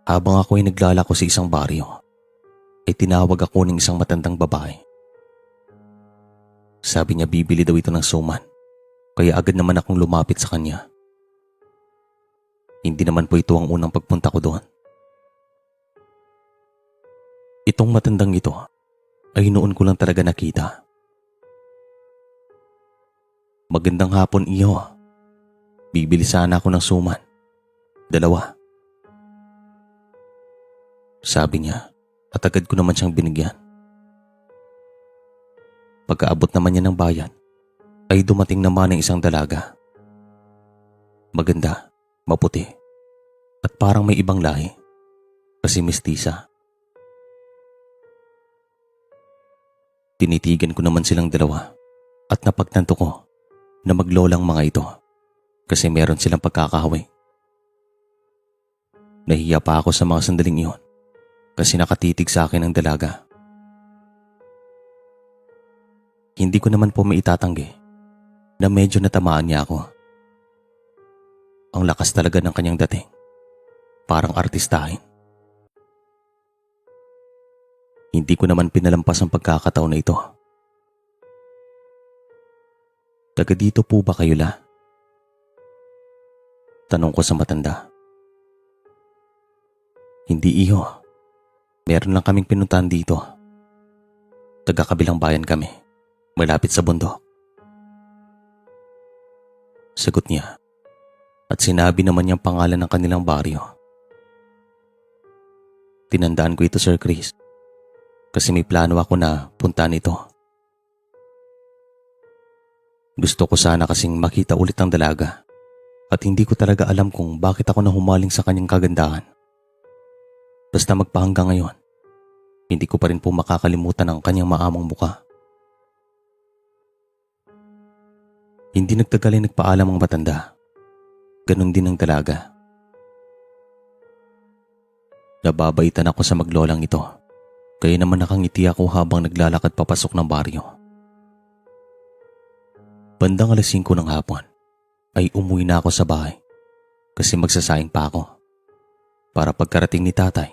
habang ako ay naglalako sa isang baryo, ay tinawag ako ng isang matandang babae. Sabi niya bibili daw ito ng suman, kaya agad naman akong lumapit sa kanya. Hindi naman po ito ang unang pagpunta ko doon. Itong matandang ito ay noon ko lang talaga nakita. Magandang hapon, iyo. Bibili sana ako ng suman. 2. Sabi niya at agad ko naman siyang binigyan. Pagkaabot naman niya ng bayan, ay dumating naman ang isang dalaga. Maganda, maputi, at parang may ibang lahi. kasi mestiza. Tinitigan ko naman silang dalawa at napagtanto ko na maglolang mga ito kasi meron silang pagkakahawi. Nahiya pa ako sa mga sandaling iyon kasi nakatitig sa akin ang dalaga. Hindi ko naman po maitatanggi na medyo natamaan niya ako. Ang lakas talaga ng kanyang dating, parang artistahin. Hindi ko naman pinalampas ang pagkakataon na ito. Taga dito po ba kayo la? Tanong ko sa matanda. Hindi iho. Meron lang kaming pinuntahan dito. Taga kabilang bayan kami. Malapit sa bundok. Sagot niya. At sinabi naman niyang pangalan ng kanilang baryo. Tinandaan ko ito, Sir Chris. Kasi may plano ako na puntahan ito. Gusto ko sana kasing makita ulit ang dalaga. At hindi ko talaga alam kung bakit ako nahumaling sa kanyang kagandahan. Basta magpahanggang ngayon, hindi ko pa rin po makakalimutan ang kanyang maamong muka. Hindi nagtagal ay nagpaalam ang matanda. Ganon din ang dalaga. Nababaitan ako sa maglolang ito, kaya naman nakangiti ako habang naglalakad papasok ng baryo. Bandang 5:00 ng hapon ay umuwi na ako sa bahay kasi magsasaing pa ako. Para pagkarating ni tatay,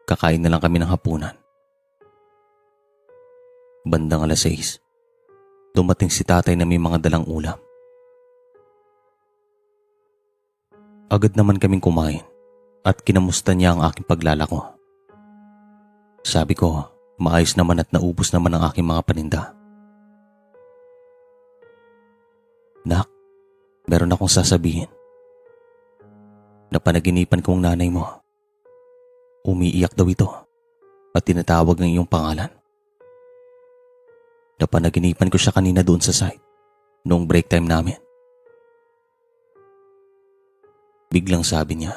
kakain na lang kami ng hapunan. Bandang 6:00, dumating si tatay na may mga dalang ulam. Agad naman kaming kumain at kinamusta niya ang aking paglalako. Sabi ko, maayos naman at naubos naman ang aking mga paninda. Nak, meron akong sasabihin. Napanaginipan kong nanay mo. Umiiyak daw ito at tinatawag ng iyong pangalan. Napanaginipan ko siya kanina doon sa site, noong break time namin. Biglang sabi niya,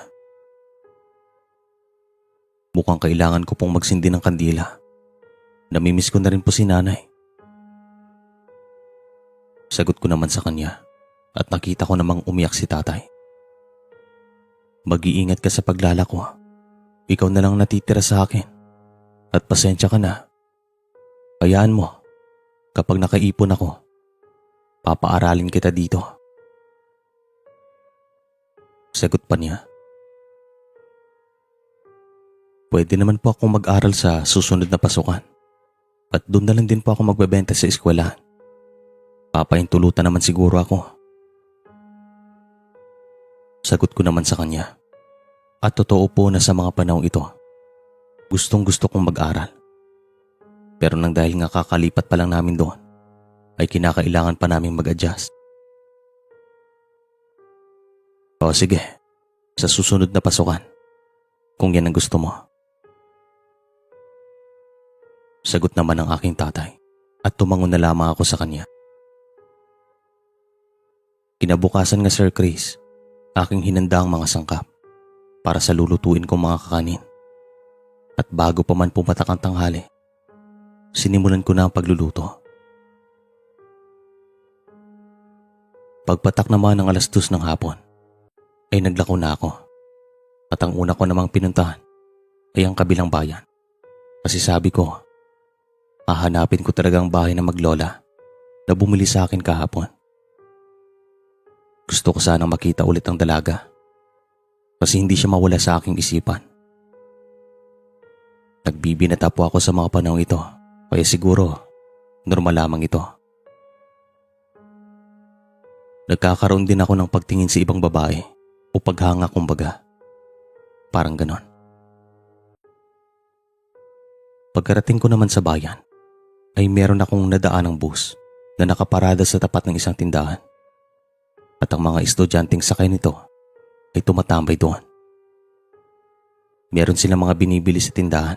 mukhang kailangan ko pong magsindi ng kandila. Namimiss ko na rin po si nanay. Sagot ko naman sa kanya at nakita ko namang umiyak si tatay. Mag-iingat ka sa paglalako. Ikaw na lang natitira sa akin. At pasensya ka na. Hayaan mo, kapag nakaipon ako, papaaralin kita dito. Sagot pa niya, pwede naman po akong mag-aral sa susunod na pasukan. At doon na lang din po ako magbebenta sa eskwelahan. Papahintulutan naman siguro ako. Sagot ko naman sa kanya. At totoo po na sa mga panahong ito, gustong gusto kong mag-aral. Pero nang dahil nga kakalipat pa lang namin doon, ay kinakailangan pa namin mag-adjust. O sige, sa susunod na pasukan, kung yan ang gusto mo. Sagot naman ng aking tatay at tumangon na lamang ako sa kanya. Kinabukasan nga, Sir Chris, aking hinanda ang mga sangkap para sa lulutuin kong mga kakanin. At bago pa man pumatak ang tanghali, sinimulan ko na ang pagluluto. Pagpatak naman ng 2:00 ng hapon, ay naglako na ako. At ang una ko namang pinuntahan ay ang kabilang bayan. Kasi sabi ko, hahanapin ko talagang bahay na maglola na bumili sa akin kahapon. Gusto ko sanang makita ulit ang dalaga kasi hindi siya mawala sa aking isipan. Nagbibinata po ako sa mga panahong ito, kaya siguro normal lamang ito. Nagkakaroon din ako ng pagtingin sa ibang babae o paghanga kumbaga. Parang ganon. Pagkarating ko naman sa bayan, ay meron akong nadaan ng bus na nakaparada sa tapat ng isang tindahan. At ang mga estudyanteng sakay nito ay tumatambay doon. Meron silang mga binibili sa tindahan.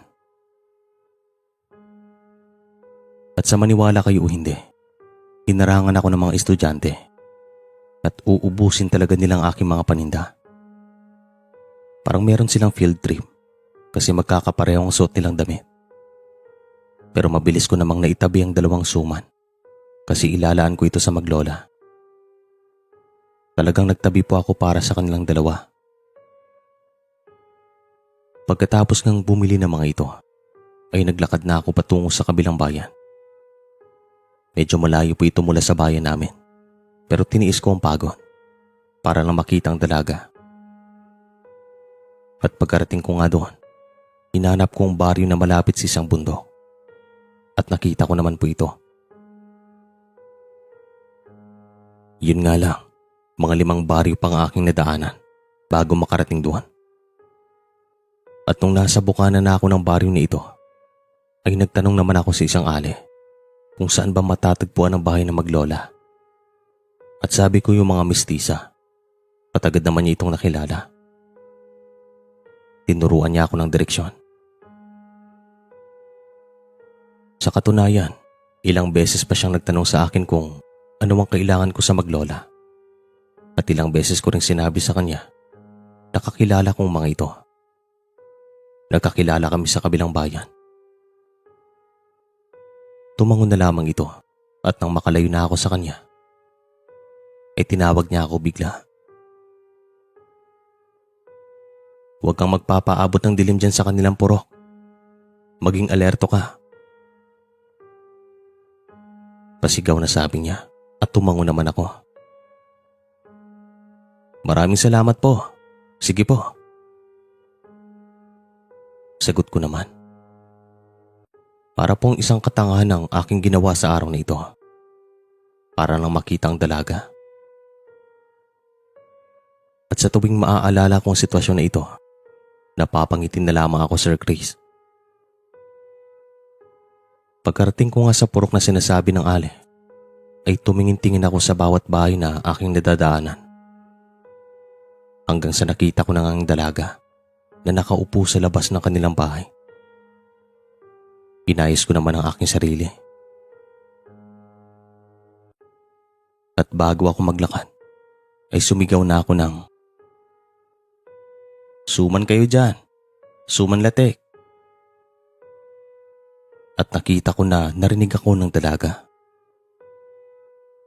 At sa maniwala kayo o hindi, hinarangan ako ng mga estudyante at uubusin talaga nilang aking mga paninda. Parang meron silang field trip kasi magkakapareho ang suot nilang damit. Pero mabilis ko namang naitabi ang dalawang suman kasi ilalaan ko ito sa maglola. Talagang nagtabi po ako para sa kanilang dalawa. Pagkatapos ng bumili ng mga ito, ay naglakad na ako patungo sa kabilang bayan. Medyo malayo po ito mula sa bayan namin, pero tiniis ko ang pagod para lang makita ang dalaga. At pagkarating ko nga doon, hinanap ko ang baryo na malapit sa isang bundok. At nakita ko naman po ito. Yun nga lang, mga 5 baryo pang aking nadaanan bago makarating doon. At nung nasa bukana na ako ng baryo na ito, ay nagtanong naman ako sa isang ali kung saan ba matatagpuan ang bahay ng maglola. At sabi ko yung mga mistisa, at agad naman niya itong nakilala. Tinuruan niya ako ng direksyon. Sa katunayan, ilang beses pa siyang nagtanong sa akin kung ano ang kailangan ko sa maglola. At ilang beses ko ring sinabi sa kanya, nakakilala kong mga ito. Nagkakilala kami sa kabilang bayan. Tumangon na lamang ito at nang makalayo na ako sa kanya, ay tinawag niya ako bigla. Huwag kang magpapaabot ng dilim dyan sa kanilang purok. Maging alerto ka. Pasigaw na sabi niya at tumango naman ako. Maraming salamat po. Sige po. Sagot ko naman. Para pong isang katangahan ang aking ginawa sa araw na ito. Para lang makita ang dalaga. At sa tuwing maaalala ko ang sitwasyon na ito, napapangitin na lamang ako, Sir Chris. Pagkarating ko nga sa purok na sinasabi ng ali, ay tumingin-tingin ako sa bawat bahay na aking nadadaanan. Hanggang sa nakita ko na ang dalaga na nakaupo sa labas ng kanilang bahay. Pinayos ko naman ang aking sarili. At bago ako maglakad, ay sumigaw na ako ng, "Suman kayo dyan! Suman latik!" At nakita ko na narinig ako ng dalaga.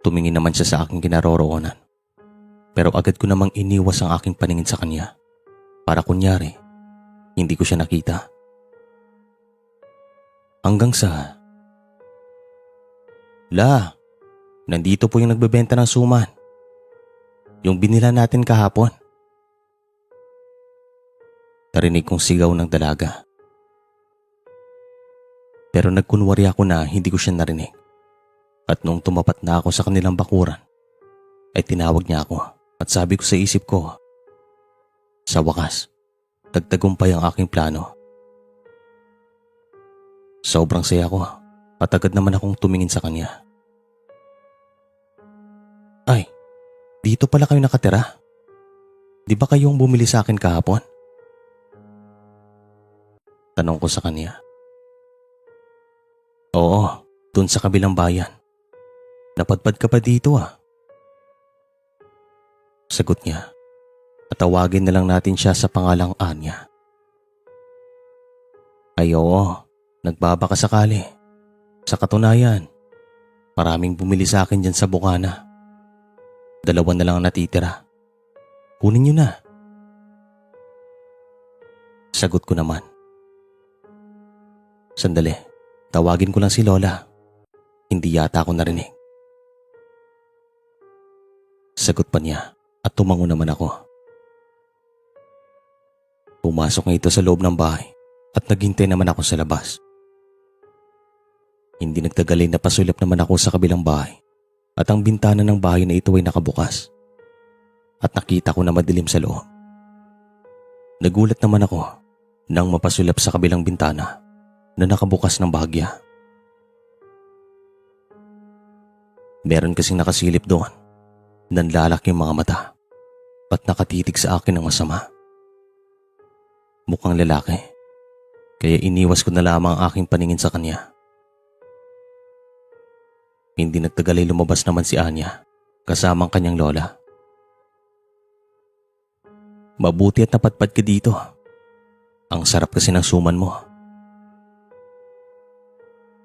Tumingin naman siya sa aking kinaroroonan. Pero agad ko namang iniwas ang aking paningin sa kanya. Para kunyari, hindi ko siya nakita. Hanggang sa, "La, nandito po yung nagbebenta ng suman. Yung binila natin kahapon." Narinig kong sigaw ng dalaga. Pero nagkunwari ako na hindi ko siya narinig. At nung tumapat na ako sa kanilang bakuran, ay tinawag niya ako at sabi ko sa isip ko, sa wakas, nagtagumpay ang aking plano. Sobrang saya ko at agad naman akong tumingin sa kanya. "Ay, dito pala kayo nakatira? Di ba kayo ang bumili sa akin kahapon?" Tanong ko sa kanya. "Oo, dun sa kabilang bayan. Napadpad ka pa dito ah." Sagot niya. At tawagin na lang natin siya sa pangalang Anya. "Ay oo, nagbabaka sakali. Sa katunayan, maraming bumili sa akin dyan sa bukana. 2 na lang ang natitira. Kunin niyo na." Sagot ko naman. "Sandali, tawagin ko lang si Lola. Hindi yata ako narinig." Sagot pa niya at tumango naman ako. Pumasok nga ito sa loob ng bahay at naghintay naman ako sa labas. Hindi nagtagal ay napasulap naman ako sa kabilang bahay at ang bintana ng bahay na ito ay nakabukas. At nakita ko na madilim sa loob. Nagulat naman ako nang mapasulap sa kabilang bintana na nakabukas ng bahagya. Meron kasing nakasilip doon. Nanlalaki yung mga mata at nakatitig sa akin ng masama. Mukhang lalaki, kaya iniwas ko na lamang ang aking paningin sa kanya. Hindi nagtagal ay lumabas naman si Anya kasama ang kanyang lola. "Mabuti at napadpad ka dito. Ang sarap kasi ng suman mo.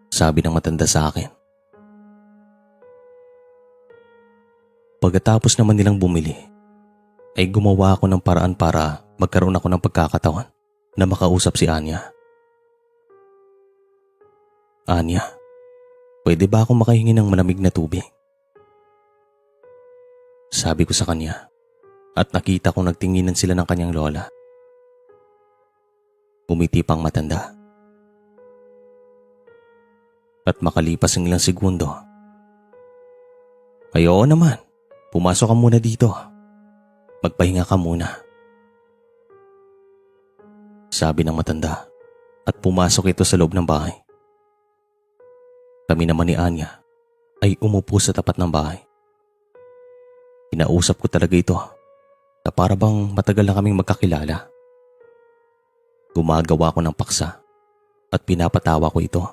Sabi ng matanda sa akin. Pagkatapos naman nilang bumili, ay gumawa ako ng paraan para magkaroon ako ng pagkakataon na makausap si Anya. Anya, pwede ba akong makahingi ng malamig na tubig? Sabi ko sa kanya at nakita kong nagtinginan sila ng kanyang lola. Umiti pang matanda. At makalipas ang ilang segundo, ay oo naman, pumasok ka muna dito. Magpahinga ka muna. Sabi ng matanda at pumasok ito sa loob ng bahay. Kami naman ni Anya ay umupo sa tapat ng bahay. Kinausap ko talaga ito na para bang matagal na kaming magkakilala. Gumagawa ko ng paksa at pinapatawa ko ito.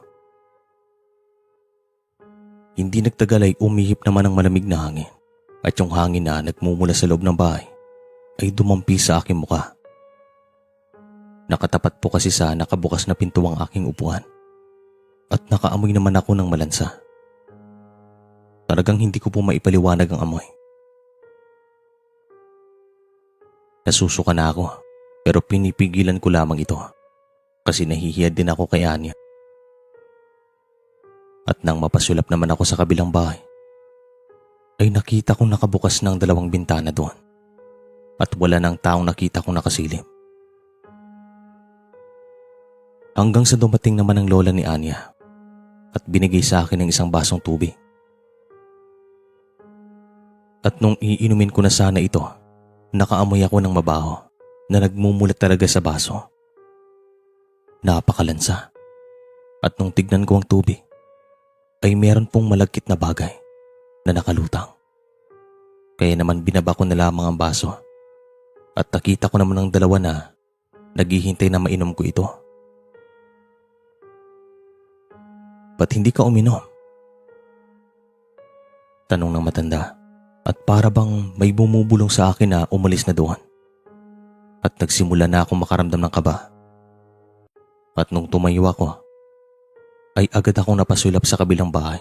Hindi nagtagal ay umihip naman ang malamig na hangin at yung hangin na nagmumula sa loob ng bahay ay dumampi sa aking muka. Nakatapat po kasi sa nakabukas na pinto ang aking upuan at nakaamoy naman ako ng malansa. Talagang hindi ko po maipaliwanag ang amoy. Nasusuka na ako pero pinipigilan ko lamang ito kasi nahihiya din ako kay Anya. At nang mapasulap naman ako sa kabilang bahay, ay nakita kong nakabukas ng 2 bintana doon at wala nang taong nakita kong nakasilip. Hanggang sa dumating naman ang lola ni Anya at binigay sa akin ng isang basong tubig. At nung iinumin ko na sana ito, nakaamoy ako ng mabaho na nagmumulat talaga sa baso. Napakalansa. At nung tignan ko ang tubig, ay meron pong malagkit na bagay na nakalutang. Kaya naman binaba ko na lamang ang baso at nakita ko naman ang 2 na naghihintay na mainom ko ito. Ba't hindi ka uminom? Tanong ng matanda at para bang may bumubulong sa akin na umalis na doon. At nagsimula na akong makaramdam ng kaba. At nung tumayo ako, ay agad akong napasulap sa kabilang bahay.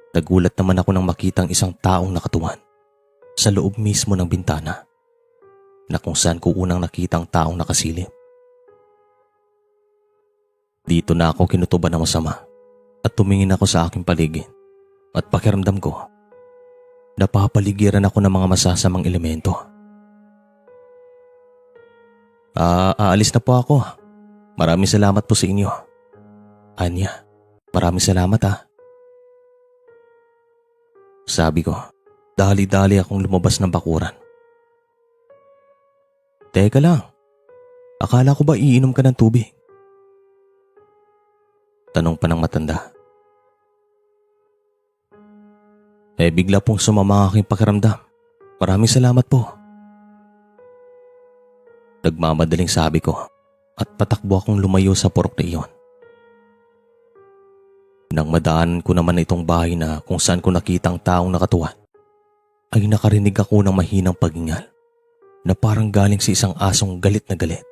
Nagulat naman ako nang makitang isang taong nakatuwan sa loob mismo ng bintana na kung saan ko unang nakitang taong nakasilip. Dito na ako kinutuban ng masama at tumingin ako sa aking paligid at pakiramdam ko napapaligiran ako ng mga masasamang elemento. Aalis na po ako. Maraming salamat po sa inyo. Anya, maraming salamat ha. Sabi ko, dali-dali akong lumabas ng bakuran. Teka lang, akala ko ba iinom ka ng tubig? Tanong pa ng matanda. Bigla pong sumama ang aking pakiramdam. Maraming salamat po. Nagmamadaling sabi ko at patakbo akong lumayo sa purok na iyon. Nang madaanan ko naman itong bahay na kung saan ko nakitang taong nakatuwan, ay nakarinig ako ng mahinang paghingal na parang galing sa isang asong galit na galit.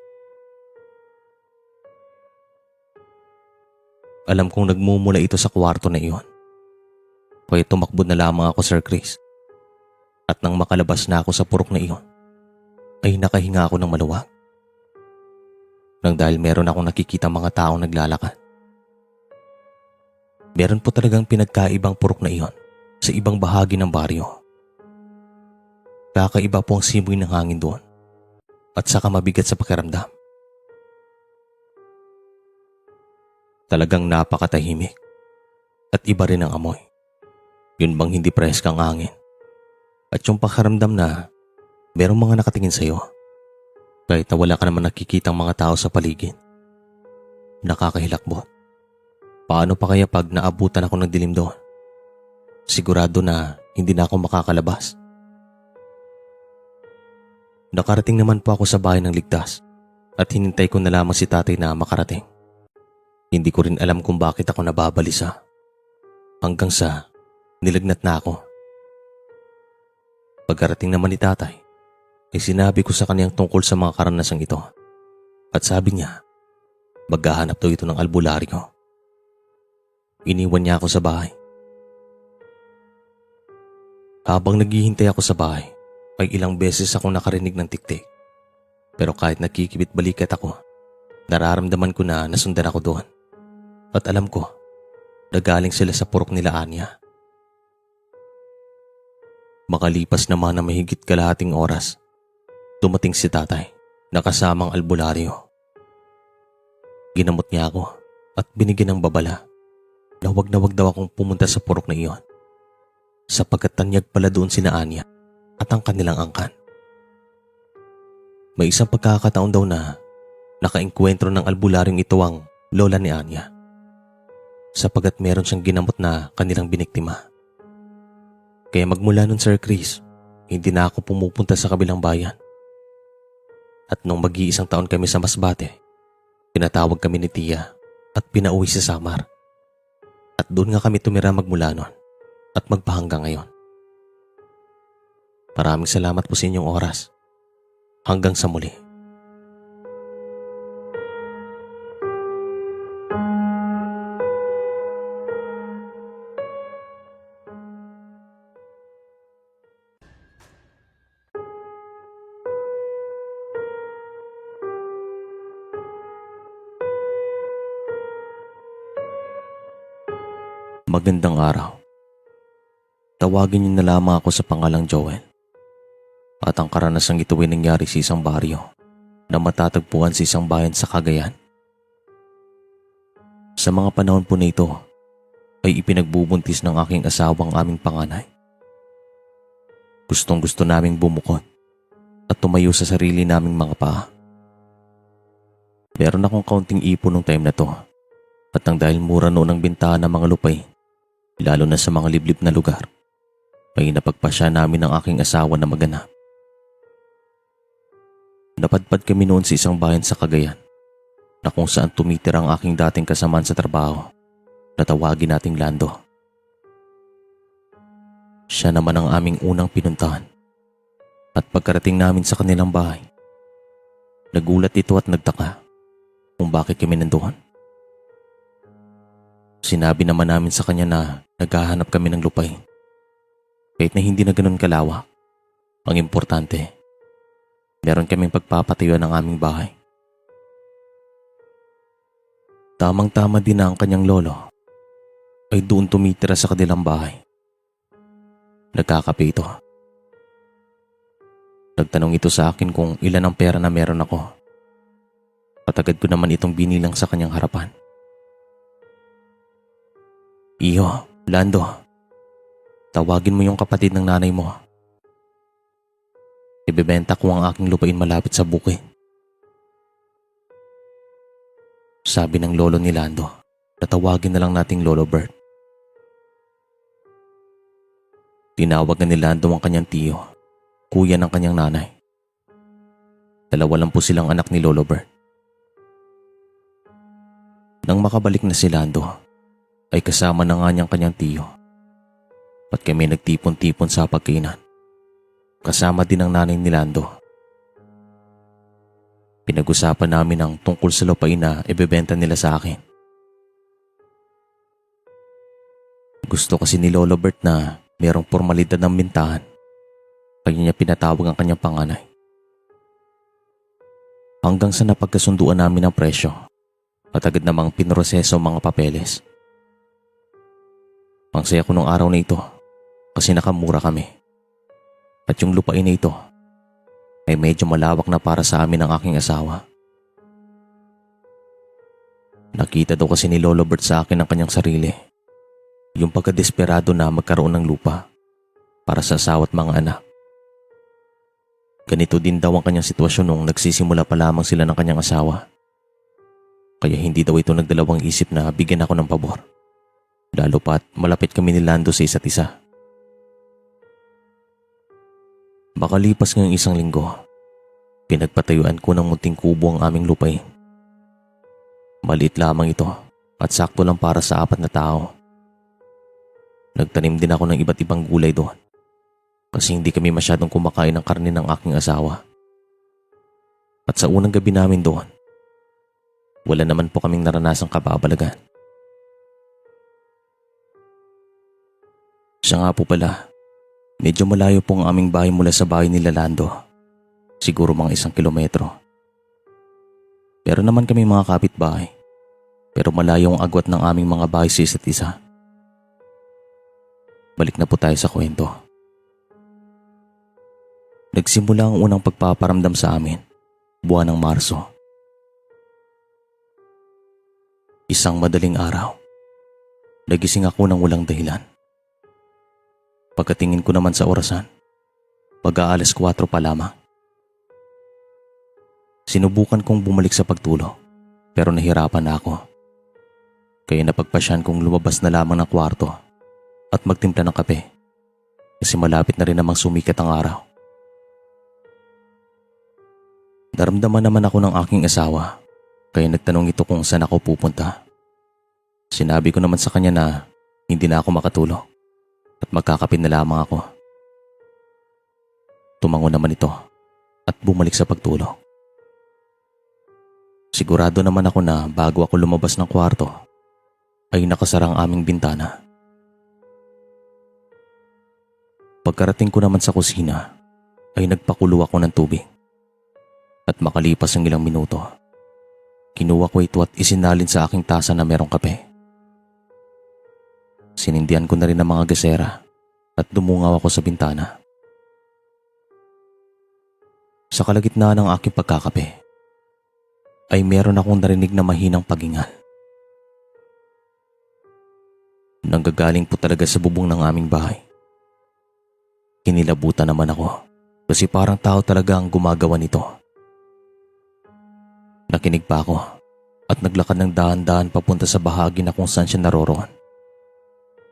Alam kong nagmumula ito sa kwarto na iyon. Kaya tumakbo na lamang ako, Sir Chris. At nang makalabas na ako sa purok na iyon, ay nakahinga ako ng maluwag. Nang dahil meron akong nakikitang mga taong naglalakad. Meron po talagang pinagkaibang purok na iyon sa ibang bahagi ng baryo. Kakaiba po ang simoy ng hangin doon at saka mabigat sa pakiramdam. Talagang napakatahimik at iba rin ang amoy. Yun bang hindi preskang hangin? At yung pakiramdam na merong mga nakatingin sa'yo kahit na wala ka naman nakikitang mga tao sa paligid. Nakakahilakbot. Paano pa kaya pag naabutan ako ng dilim doon? Sigurado na hindi na ako makakalabas. Nakarating naman po ako sa bahay ng ligtas at hinintay ko na lamang si tatay na makarating. Hindi ko rin alam kung bakit ako nababalisa. Hanggang sa nilagnat na ako. Pagkarating naman ni tatay, ay sinabi ko sa kaniyang tungkol sa mga karanasang ito. At sabi niya, maghahanap daw ito ng albularyo. Iniwan niya ako sa bahay. Habang naghihintay ako sa bahay, ay ilang beses akong nakarinig ng tiktik. Pero kahit nakikibit balikat ako, nararamdaman ko na nasundan ako doon. At alam ko, nagaling sila sa purok nila Anya. Makalipas naman na mahigit kalahating oras, dumating si tatay na kasamang albularyo. Ginamot niya ako at binigyan ng babala na wag daw akong pumunta sa purok na iyon sapagkat tanyag pala doon sina Anya at ang kanilang angkan. May isang pagkakataon daw na nakaengkwentro ng albularyong ito ang lola ni Anya sapagkat meron siyang ginamot na kanilang biniktima. Kaya magmula nun, Sir Chris, hindi na ako pumupunta sa kabilang bayan. At nung mag-iisang taon kami sa Masbate, pinatawag kami ni Tia at pinauwi sa Samar. At doon nga kami tumira magmula nun at magpahanggang ngayon. Maraming salamat po sa inyong oras. Hanggang sa muli. Magandang araw. Tawagin niyo na lamang ako sa pangalang Joel. At ang karanasang ito ay nangyari sa isang baryo na matatagpuan sa isang bayan sa Cagayan. Sa mga panahon po na ito ay ipinagbubuntis ng aking asawang aming panganay. Gustong-gusto naming bumukod at tumayo sa sarili naming mga paa. Meron akong kaunting ipon nung time na to at nang dahil mura noon ang bintahan ng mga lupay, lalo na sa mga liblib na lugar, ay napagpasya namin ng aking asawa na maganap. Napadpad kami noon sa isang bayan sa Cagayan na kung saan tumitira ang aking dating kasamaan sa trabaho na tawagin nating Lando. Siya naman ang aming unang pinuntahan at pagkarating namin sa kanilang bahay, nagulat ito at nagtaka kung bakit kami nandoon. Sinabi naman namin sa kanya na naghahanap kami ng lupay. Kahit na hindi na ganun kalawak, ang importante, meron kaming pagpapatayuan ng aming bahay. Tamang-tama din na ang kanyang lolo ay doon tumitira sa kanilang bahay. Nagkakape ito. Nagtanong ito sa akin kung ilan ang pera na meron ako. Patagad ko naman itong binilang sa kanyang harapan. Iyo, Lando, tawagin mo yung kapatid ng nanay mo. Ibebenta ko ang aking lupain malapit sa bukid. Sabi ng lolo ni Lando, tatawagin na lang nating Lolo Bert. Tinawag na ni Lando ang kanyang tiyo, kuya ng kanyang nanay. Dalawa lang po silang anak ni Lolo Bert. Nang makabalik na si Lando, ay kasama na nga niyang kanyang tiyo. At kami nagtipon-tipon sa pagkainan. Kasama din ang nanay ni Lando. Pinag-usapan namin ang tungkol sa lupain na ibebenta nila sa akin. Gusto kasi ni Lolo Bert na merong formalidad ng bintahan. Kaya niya pinatawag ang kanyang panganay. Hanggang sa napagkasunduan namin ang presyo at agad namang pinroseso ang mga papeles. Ang saya ko nung araw na ito kasi nakamura kami. At yung lupain na ito ay medyo malawak na para sa amin ng aking asawa. Nakita daw kasi ni Lolo Bert sa akin ang kanyang sarili. Yung pagkadesperado na magkaroon ng lupa para sa asawa at mga anak. Ganito din daw ang kanyang sitwasyon nung nagsisimula pa lamang sila ng kanyang asawa. Kaya hindi daw ito nagdalawang isip na bigyan ako ng pabor. Lalo pa't malapit kami ni Lando sa isa't isa. Makalipas ngayong isang linggo, pinagpatayuan ko ng munting kubo ang aming lupain. Maliit lamang ito at sakto lang para sa 4 na tao. Nagtanim din ako ng iba't ibang gulay doon kasi hindi kami masyadong kumakain ng karne ng aking asawa. At sa unang gabi namin doon Wala naman po kaming naranasang kababalagan. Siya nga po pala, medyo malayo po ang aming bahay mula sa bahay nila Lando. Siguro mga 1 kilometro. Pero naman kami mga kapitbahay. Pero malayo ang agwat ng aming mga bahay sa isa't isa. Balik na po tayo sa kwento. Nagsimula ang unang pagpaparamdam sa amin, buwan ng Marso. Isang madaling araw, nagising ako ng walang dahilan. Pagkatingin ko naman sa orasan, pag-aalas 4 pa lamang. Sinubukan kong bumalik sa pagtulog, pero nahirapan na ako. Kaya napagpasyan kong lumabas na lamang ng kwarto at magtimpla ng kape kasi malapit na rin namang sumikat ang araw. Naramdaman naman ako ng aking asawa kaya nagtanong ito kung saan ako pupunta. Sinabi ko naman sa kanya na hindi na ako makatulog at magkakape na lamang ako. Tumango naman ito at bumalik sa pagtulog. Sigurado naman ako na bago ako lumabas ng kwarto ay nakasara ang aming bintana. Pagkarating ko naman sa kusina ay nagpakulo ako ng tubig. At makalipas ang ilang minuto, kinuha ko ito at isinalin sa aking tasa na merong kape. Sinindihan ko na rin ang mga gasera at dumungaw ako sa bintana. Sa kalagitnaan ng aking pagkakape, ay meron akong narinig na mahinang pagingal. Nanggagaling po talaga sa bubong ng aming bahay. Kinilabutan naman ako kasi parang tao talaga ang gumagawa nito. Nakinig pa ako at naglakad ng dahan-dahan papunta sa bahagi na kung saan siya naroroon.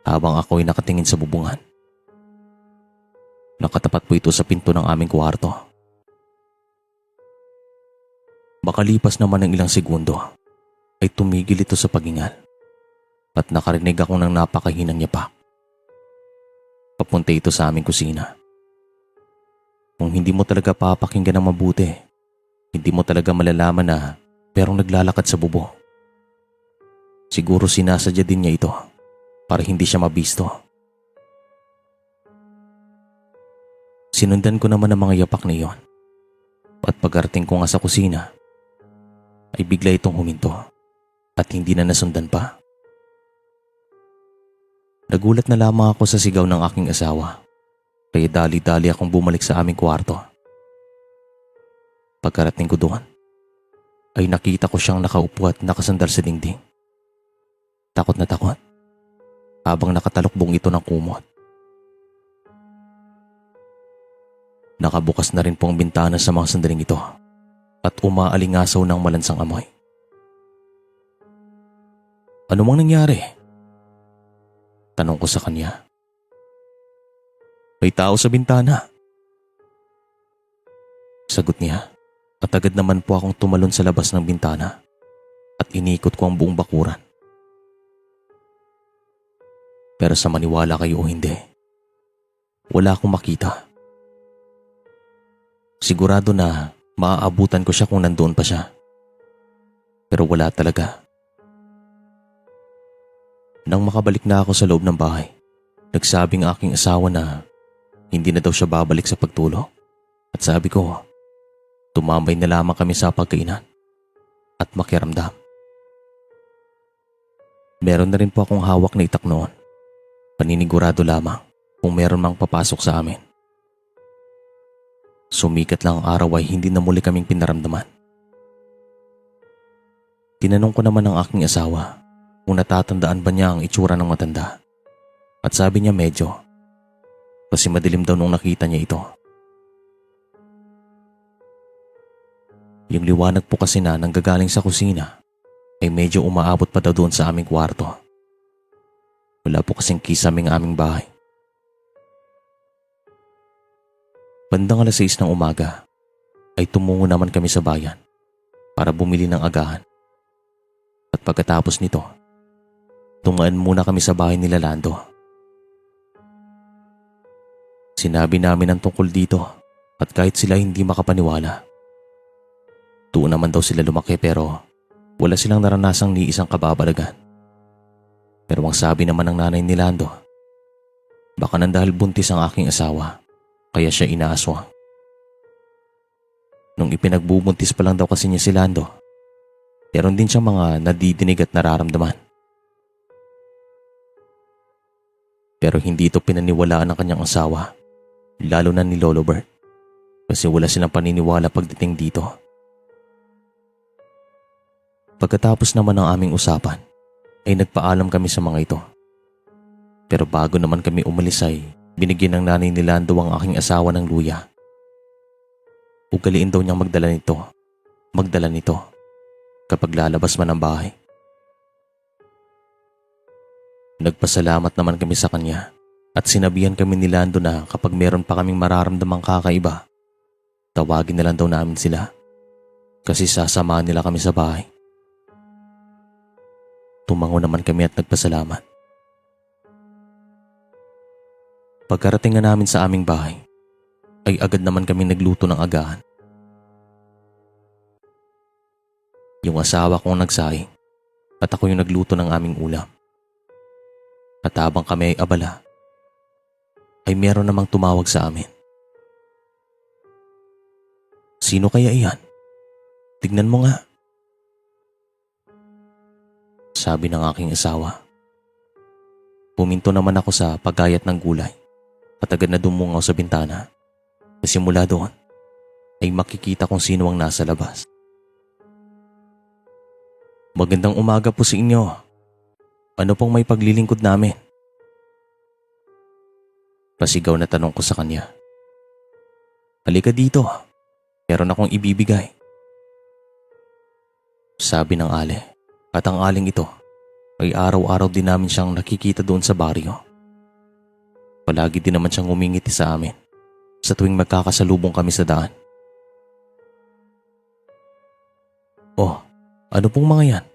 Habang ako'y nakatingin sa bubungan. Nakatapat po ito sa pinto ng aming kwarto. Makalipas naman ng ilang segundo ay tumigil ito sa pagingal at nakarinig ako ng napakahinang yapak. Papunta ito sa aming kusina. Kung hindi mo talaga papakinggan ng mabuti, hindi mo talaga malalaman na merong naglalakad sa bubong. Siguro sinasadya din niya ito para hindi siya mabisto. Sinundan ko naman ang mga yapak na iyon at pagkarating ko nga sa kusina ay bigla itong huminto at hindi na nasundan pa. Nagulat na lamang ako sa sigaw ng aking asawa kaya dali-dali akong bumalik sa aming kwarto. Pagkarating ko doon ay nakita ko siyang nakaupo at nakasandal sa dingding. Takot na takot habang nakatalokbong ito ng kumot. Nakabukas na rin po ang bintana sa mga sandaling ito at umaalingasaw ng malansang amoy. Ano mang nangyari? Tanong ko sa kanya. May tao sa bintana. Sagot niya at agad naman po akong tumalon sa labas ng bintana at inikot ko ang buong bakuran. Pero sa maniwala kayo o hindi, wala akong makita. Sigurado na maaabutan ko siya kung nandoon pa siya. Pero wala talaga. Nang makabalik na ako sa loob ng bahay, nagsabing aking asawa na hindi na daw siya babalik sa pagtulog. At sabi ko, tumambay na lamang kami sa pagkainan at makiramdam. Meron na rin po akong hawak na itak noon. Paninigurado lamang kung meron mang papasok sa amin. Sumikat lang ang araw ay hindi na muli kaming pinaramdaman. Tinanong ko naman ang aking asawa kung natatandaan ba niya ang itsura ng matanda. At sabi niya medyo, kasi madilim daw nung nakita niya ito. Yung liwanag po kasi na nanggagaling sa kusina ay medyo umaabot pa daw doon sa aming kwarto. Wala po kasing kisame ng aming bahay. Bandang 6:00 ng umaga ay tumungo naman kami sa bayan para bumili ng agahan. At pagkatapos nito, tumaan muna kami sa bahay nila Lando. Sinabi namin ang tungkol dito at kahit sila hindi makapaniwala. Doon naman daw sila lumaki pero Wala silang naranasang ni isang kababalagan. Pero ang sabi naman ng nanay ni Lando, baka nang dahil buntis ang aking asawa, kaya siya inaaswang. Nung ipinagbubuntis pa lang daw kasi niya si Lando, meron din siyang mga nadidinig at nararamdaman. Pero hindi ito pinaniwalaan ng kanyang asawa, lalo na ni Lolo Bert, kasi wala silang paniniwala pagdating dito. Pagkatapos naman ng aming usapan, ay nagpaalam kami sa mga ito. Pero bago naman kami umalis ay binigyan ng nanay ni Lando ang aking asawa ng luya. Ugaliin daw niyang magdala nito kapag lalabas man ng bahay. Nagpasalamat naman kami sa kanya at sinabihan kami ni Lando na kapag meron pa kaming mararamdamang kakaiba, tawagin na lang daw namin sila kasi sasamahan nila kami sa bahay. Tumango naman kami at nagpasalamat. Pagkarating nga namin sa aming bahay, ay agad naman kami nagluto ng agahan. Yung asawa kong nagsaing at ako yung nagluto ng aming ulam. At habang kami ay abala, ay meron namang tumawag sa amin. Sino kaya iyan? Tignan mo nga. Sabi ng aking asawa. Puminto naman ako sa paggayat ng gulay at agad na dumungaw sa bintana. Kasi mula doon ay makikita kung sino ang nasa labas. Magandang umaga po sa inyo. Ano pong may paglilingkod namin? Pasigaw na tanong ko sa kanya. Halika dito. Meron akong ibibigay. Sabi ng ale. At ang aling ito ay araw-araw din namin siyang nakikita doon sa baryo. Palagi din naman siyang ngumingiti sa amin sa tuwing magkakasalubong kami sa daan. Oh, ano pong mga yan?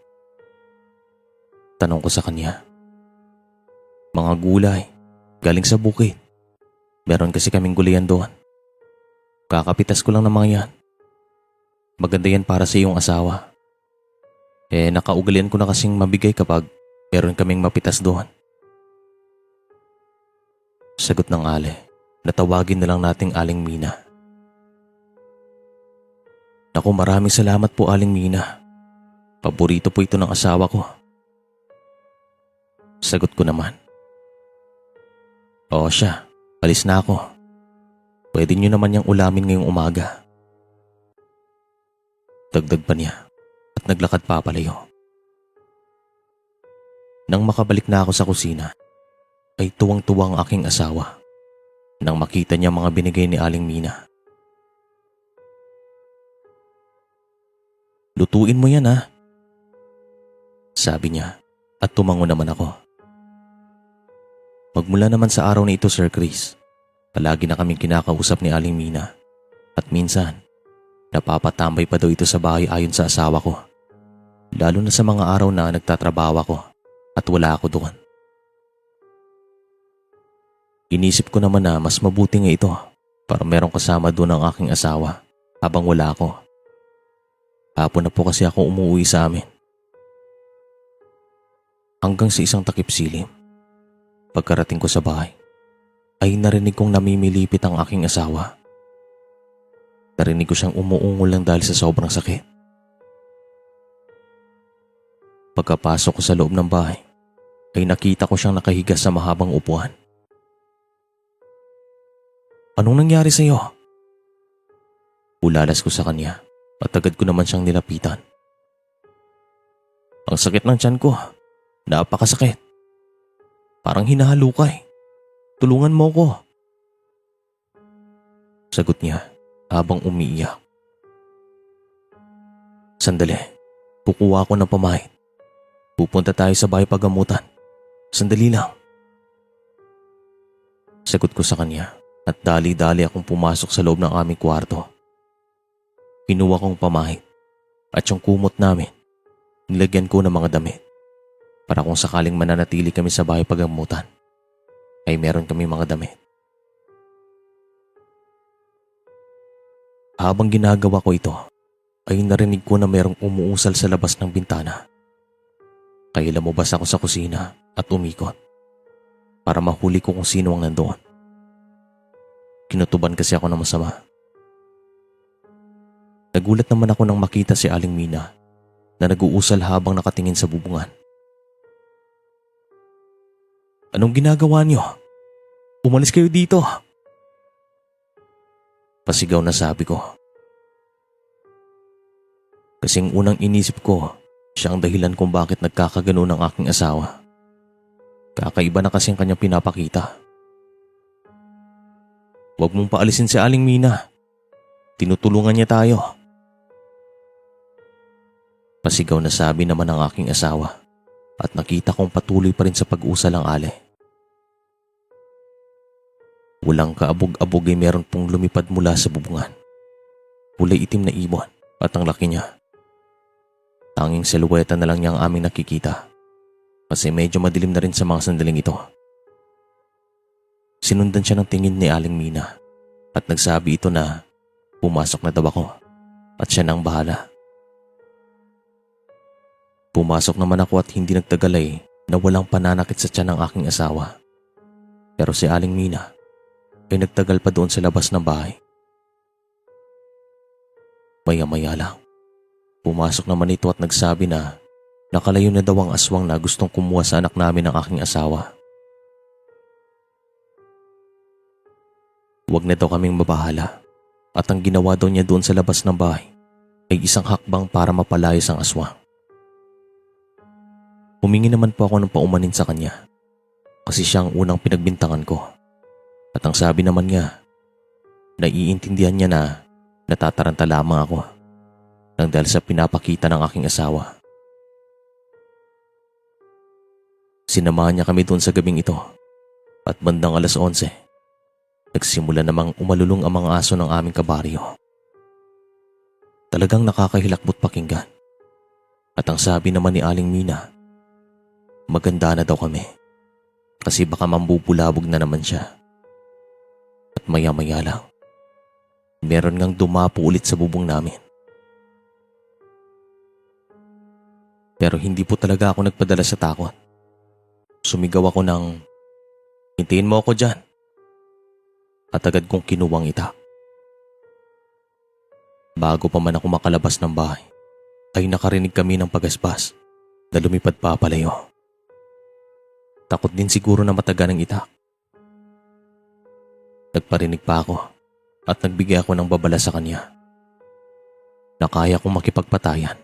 Tanong ko sa kanya. Mga gulay, galing sa bukid. Meron kasi kaming gulayan doon. Kakapitas ko lang ng mga yan. Maganda yan para sa iyong asawa. Nakaugalian ko na kasing mabigay kapag meron kaming mapitas doon. Sagot ng ale, natawagin na lang nating Aling Mina. Naku, maraming salamat po Aling Mina. Paborito po ito ng asawa ko. Sagot ko naman. O siya, alis na ako. Pwede niyo naman niyang ulamin ngayong umaga. Dagdag pa niya. At naglakad papalayo. Nang makabalik na ako sa kusina, ay tuwang-tuwang aking asawa nang makita niya mga binigay ni Aling Mina. Lutuin mo yan ha, sabi niya at tumango naman ako. Magmula naman sa araw na ito Sir Chris, palagi na kaming kinakausap ni Aling Mina at minsan napapatambay pa daw ito sa bahay ayon sa asawa ko. Lalo na sa mga araw na nagtatrabaho ako at wala ako doon. Inisip ko naman na mas mabuti nga ito para merong kasama doon ang aking asawa habang wala ako. Hapon na po kasi ako umuwi sa amin. Hanggang sa isang takip silim, pagkarating ko sa bahay, ay narinig kong namimilipit ang aking asawa. Narinig ko siyang umuungol lang dahil sa sobrang sakit. Pagkapasok ko sa loob ng bahay, ay nakita ko siyang nakahiga sa mahabang upuan. Anong nangyari sa iyo? Ulalas ko sa kanya at agad ko naman siyang nilapitan. Ang sakit ng tiyan ko, napakasakit. Parang hinahalukay. Tulungan mo ko. Sagot niya habang umiiyak. Sandali, kukuha ko ng pamahit. Pupunta tayo sa bahay pagamutan. Sandali lang. Sagot ko sa kanya at dali-dali akong pumasok sa loob ng aming kwarto. Kinuha kong pamahit at yung kumot namin, nilagyan ko ng mga damit para kung sakaling mananatili kami sa bahay pagamutan, ay meron kami mga damit. Habang ginagawa ko ito, ay narinig ko na merong umuusal sa labas ng bintana. Kaya lumabas ako sa kusina at umikot para mahuli ko kung sino ang nandoon. Kinutuban kasi ako ng masama. Nagulat naman ako nang makita si Aling Mina na nag-uusal habang nakatingin sa bubungan. "Anong ginagawa niyo? Umalis kayo dito!" Pasigaw na sabi ko. Kasing unang inisip ko, siya ang dahilan kung bakit nagkakagano ng aking asawa. Kakaiba na kasing kanyang pinapakita. "Huwag mong paalisin si Aling Mina. Tinutulungan niya tayo." Pasigaw na sabi naman ng aking asawa at nakita kong patuloy pa rin sa pag-usal ang Ale. Walang kaabog-abog ay meron pong lumipad mula sa bubungan. Kulay itim na ibon at ang laki niya. Tanging siluweta na lang niya ang aming nakikita kasi medyo madilim na rin sa mga sandaling ito. Sinundan siya ng tingin ni Aling Mina at nagsabi ito na pumasok na daw ako at siya nang bahala. Pumasok naman ako at hindi nagtagal ay na walang pananakit sa tiyan ng aking asawa. Pero si Aling Mina ay nagtagal pa doon sa labas ng bahay. Maya-maya lang, pumasok naman ito at nagsabi na nakalayo na daw ang aswang na gustong kumuha sa anak namin ng aking asawa. Huwag na daw kaming mabahala at ang ginawa daw niya doon sa labas ng bahay ay isang hakbang para mapalayas ang aswang. Humingi naman po ako ng paumanin sa kanya kasi siya ang unang pinagbintangan ko. At ang sabi naman niya, naiintindihan niya na natataranta lamang ako nang dahil sa pinapakita ng aking asawa. Sinamahan niya kami doon sa gabing ito at bandang 11:00, nagsimula namang umalulong ang mga aso ng aming kabaryo. Talagang nakakahilakbot pakinggan. At ang sabi naman ni Aling Mina, maganda na daw kami kasi baka mambubulabog na naman siya. At maya-maya lang, meron ngang dumapo ulit sa bubong namin. Pero hindi po talaga ako nagpadala sa takot. Sumigaw ako ng, "Hintayin mo ako dyan." At agad kong kinuwang itak. Bago pa man ako makalabas ng bahay, ay nakarinig kami ng pagaspas na lumipad pa palayo. Takot din siguro na mataga ng itak. Nagparinig pa ako at nagbigay ako ng babala sa kanya na kaya kong makipagpatayan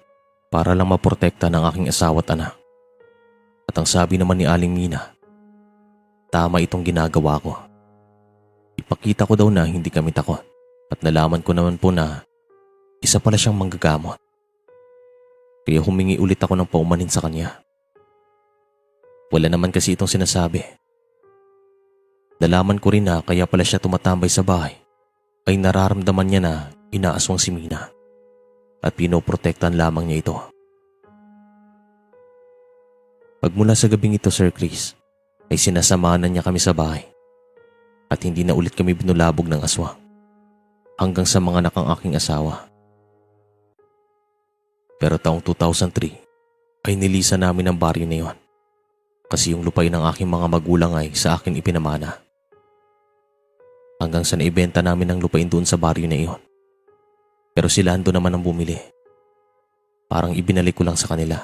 para lang maprotekta ng aking asawa at anak. At ang sabi naman ni Aling Mina, tama itong ginagawa ko. Ipakita ko daw na hindi kami takot at nalaman ko naman po na isa pala siyang manggagamot. Kaya humingi ulit ako ng paumanin sa kanya. Wala naman kasi itong sinasabi. Nalaman ko rin na kaya pala siya tumatambay sa bahay ay nararamdaman niya na inaaswang si Mina at pinoprotektan lamang niya ito. Pagmula sa gabing ito, Sir Chris, ay sinasamahan niya kami sa bahay at hindi na ulit kami binulabog ng aswang hanggang sa mga anak ang aking asawa. Pero taong 2003 ay nilisan namin ang baryo na yon kasi yung lupain ng aking mga magulang ay sa akin ipinamana. Hanggang sa naibenta namin ang lupain doon sa baryo na iyon. Pero sila ando naman ang bumili. Parang ibinalik ko lang sa kanila.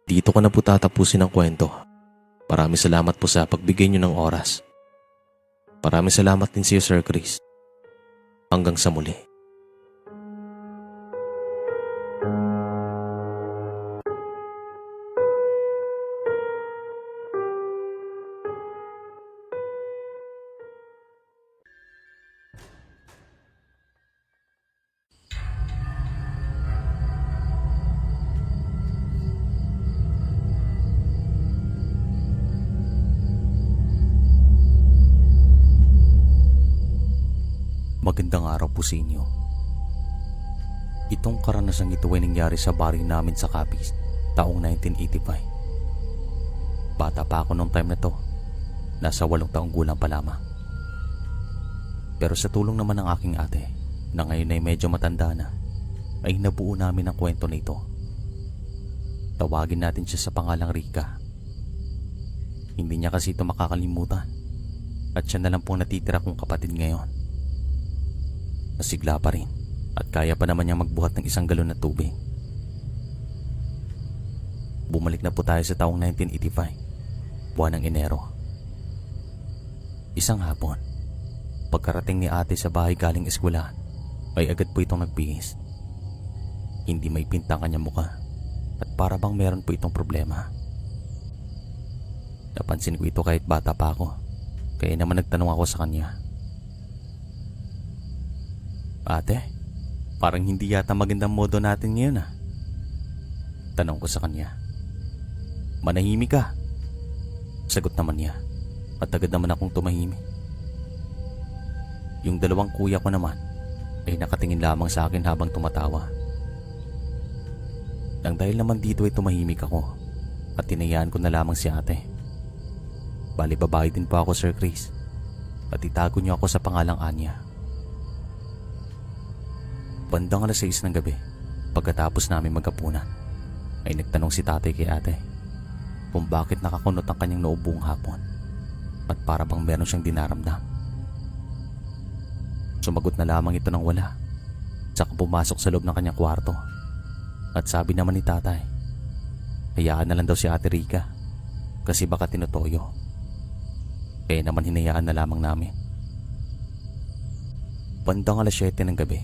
Dito ko na po tatapusin ang kwento. Maraming salamat po sa pagbigay niyo ng oras. Maraming salamat din sa iyo, Sir Chris. Hanggang sa muli. Magandang araw po sa inyo. Itong karanasang ito ay nangyari sa baryo namin sa Capiz taong 1985. Bata pa ako nung time na to. Nasa 8 taong gulang pa lamang. Pero sa tulong naman ng aking ate, na ngayon ay medyo matanda na, ay nabuo namin ang kwento na ito. Tawagin natin siya sa pangalang Rika. Hindi niya kasi ito makakalimutan at siya na lang pong natitira kong kapatid ngayon. Nasigla pa rin at kaya pa naman niya magbuhat ng 1 galon na tubig. Bumalik na po tayo sa taong 1985, buwan ng Enero. Isang hapon, pagkarating ni ate sa bahay galing eskwelahan, ay agad po itong nagbihis. Hindi may pinta ang kanyang mukha at para bang meron po itong problema. Napansin ko ito kahit bata pa ako, kaya naman nagtanong ako sa kanya. Ate, parang hindi yata magandang modo natin ngayon ah. Tanong ko sa kanya. Manahimik ka. Sagot naman niya at agad naman akong tumahimik. Yung 2 kuya ko naman ay nakatingin lamang sa akin habang tumatawa. Nang dahil naman dito ay tumahimik ako at tinayaan ko na lamang si ate. Bali babae din po ako, Sir Chris, at itago niyo ako sa pangalang Anya. Bandang 6 ng gabi, pagkatapos namin magkapunan, ay nagtanong si tatay kay ate kung bakit nakakunot ang kanyang noo buong hapon at para bang meron siyang dinaramdam. Sumagot na lamang ito ng wala, saka pumasok sa loob ng kanyang kwarto at sabi naman ni tatay, hayaan na lang daw si ate Rika kasi baka tinutoyo. Kaya naman hinayaan na lamang namin. Bandang 7 ng gabi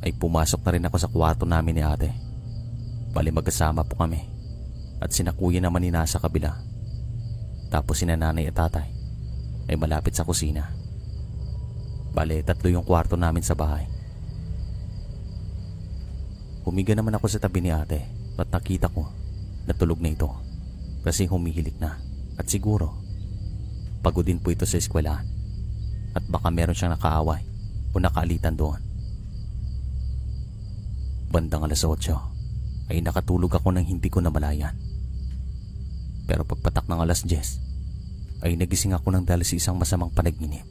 ay pumasok na rin ako sa kwarto namin ni ate. Bali magkasama po kami at sina kuya naman ni nasa kabila. Tapos sina nanay at tatay ay malapit sa kusina. Bali 3 yung kwarto namin sa bahay. Humiga naman ako sa tabi ni ate at nakita ko na tulog na ito kasi humihilik na at siguro pagod din po ito sa eskwelahan at baka meron siyang nakaaway o nakaalitan doon. Bandang 8 ay nakatulog ako nang hindi ko namalayan. Pero pagpatak ng 10 ay nagising ako nang dahil sa isang masamang panaginip.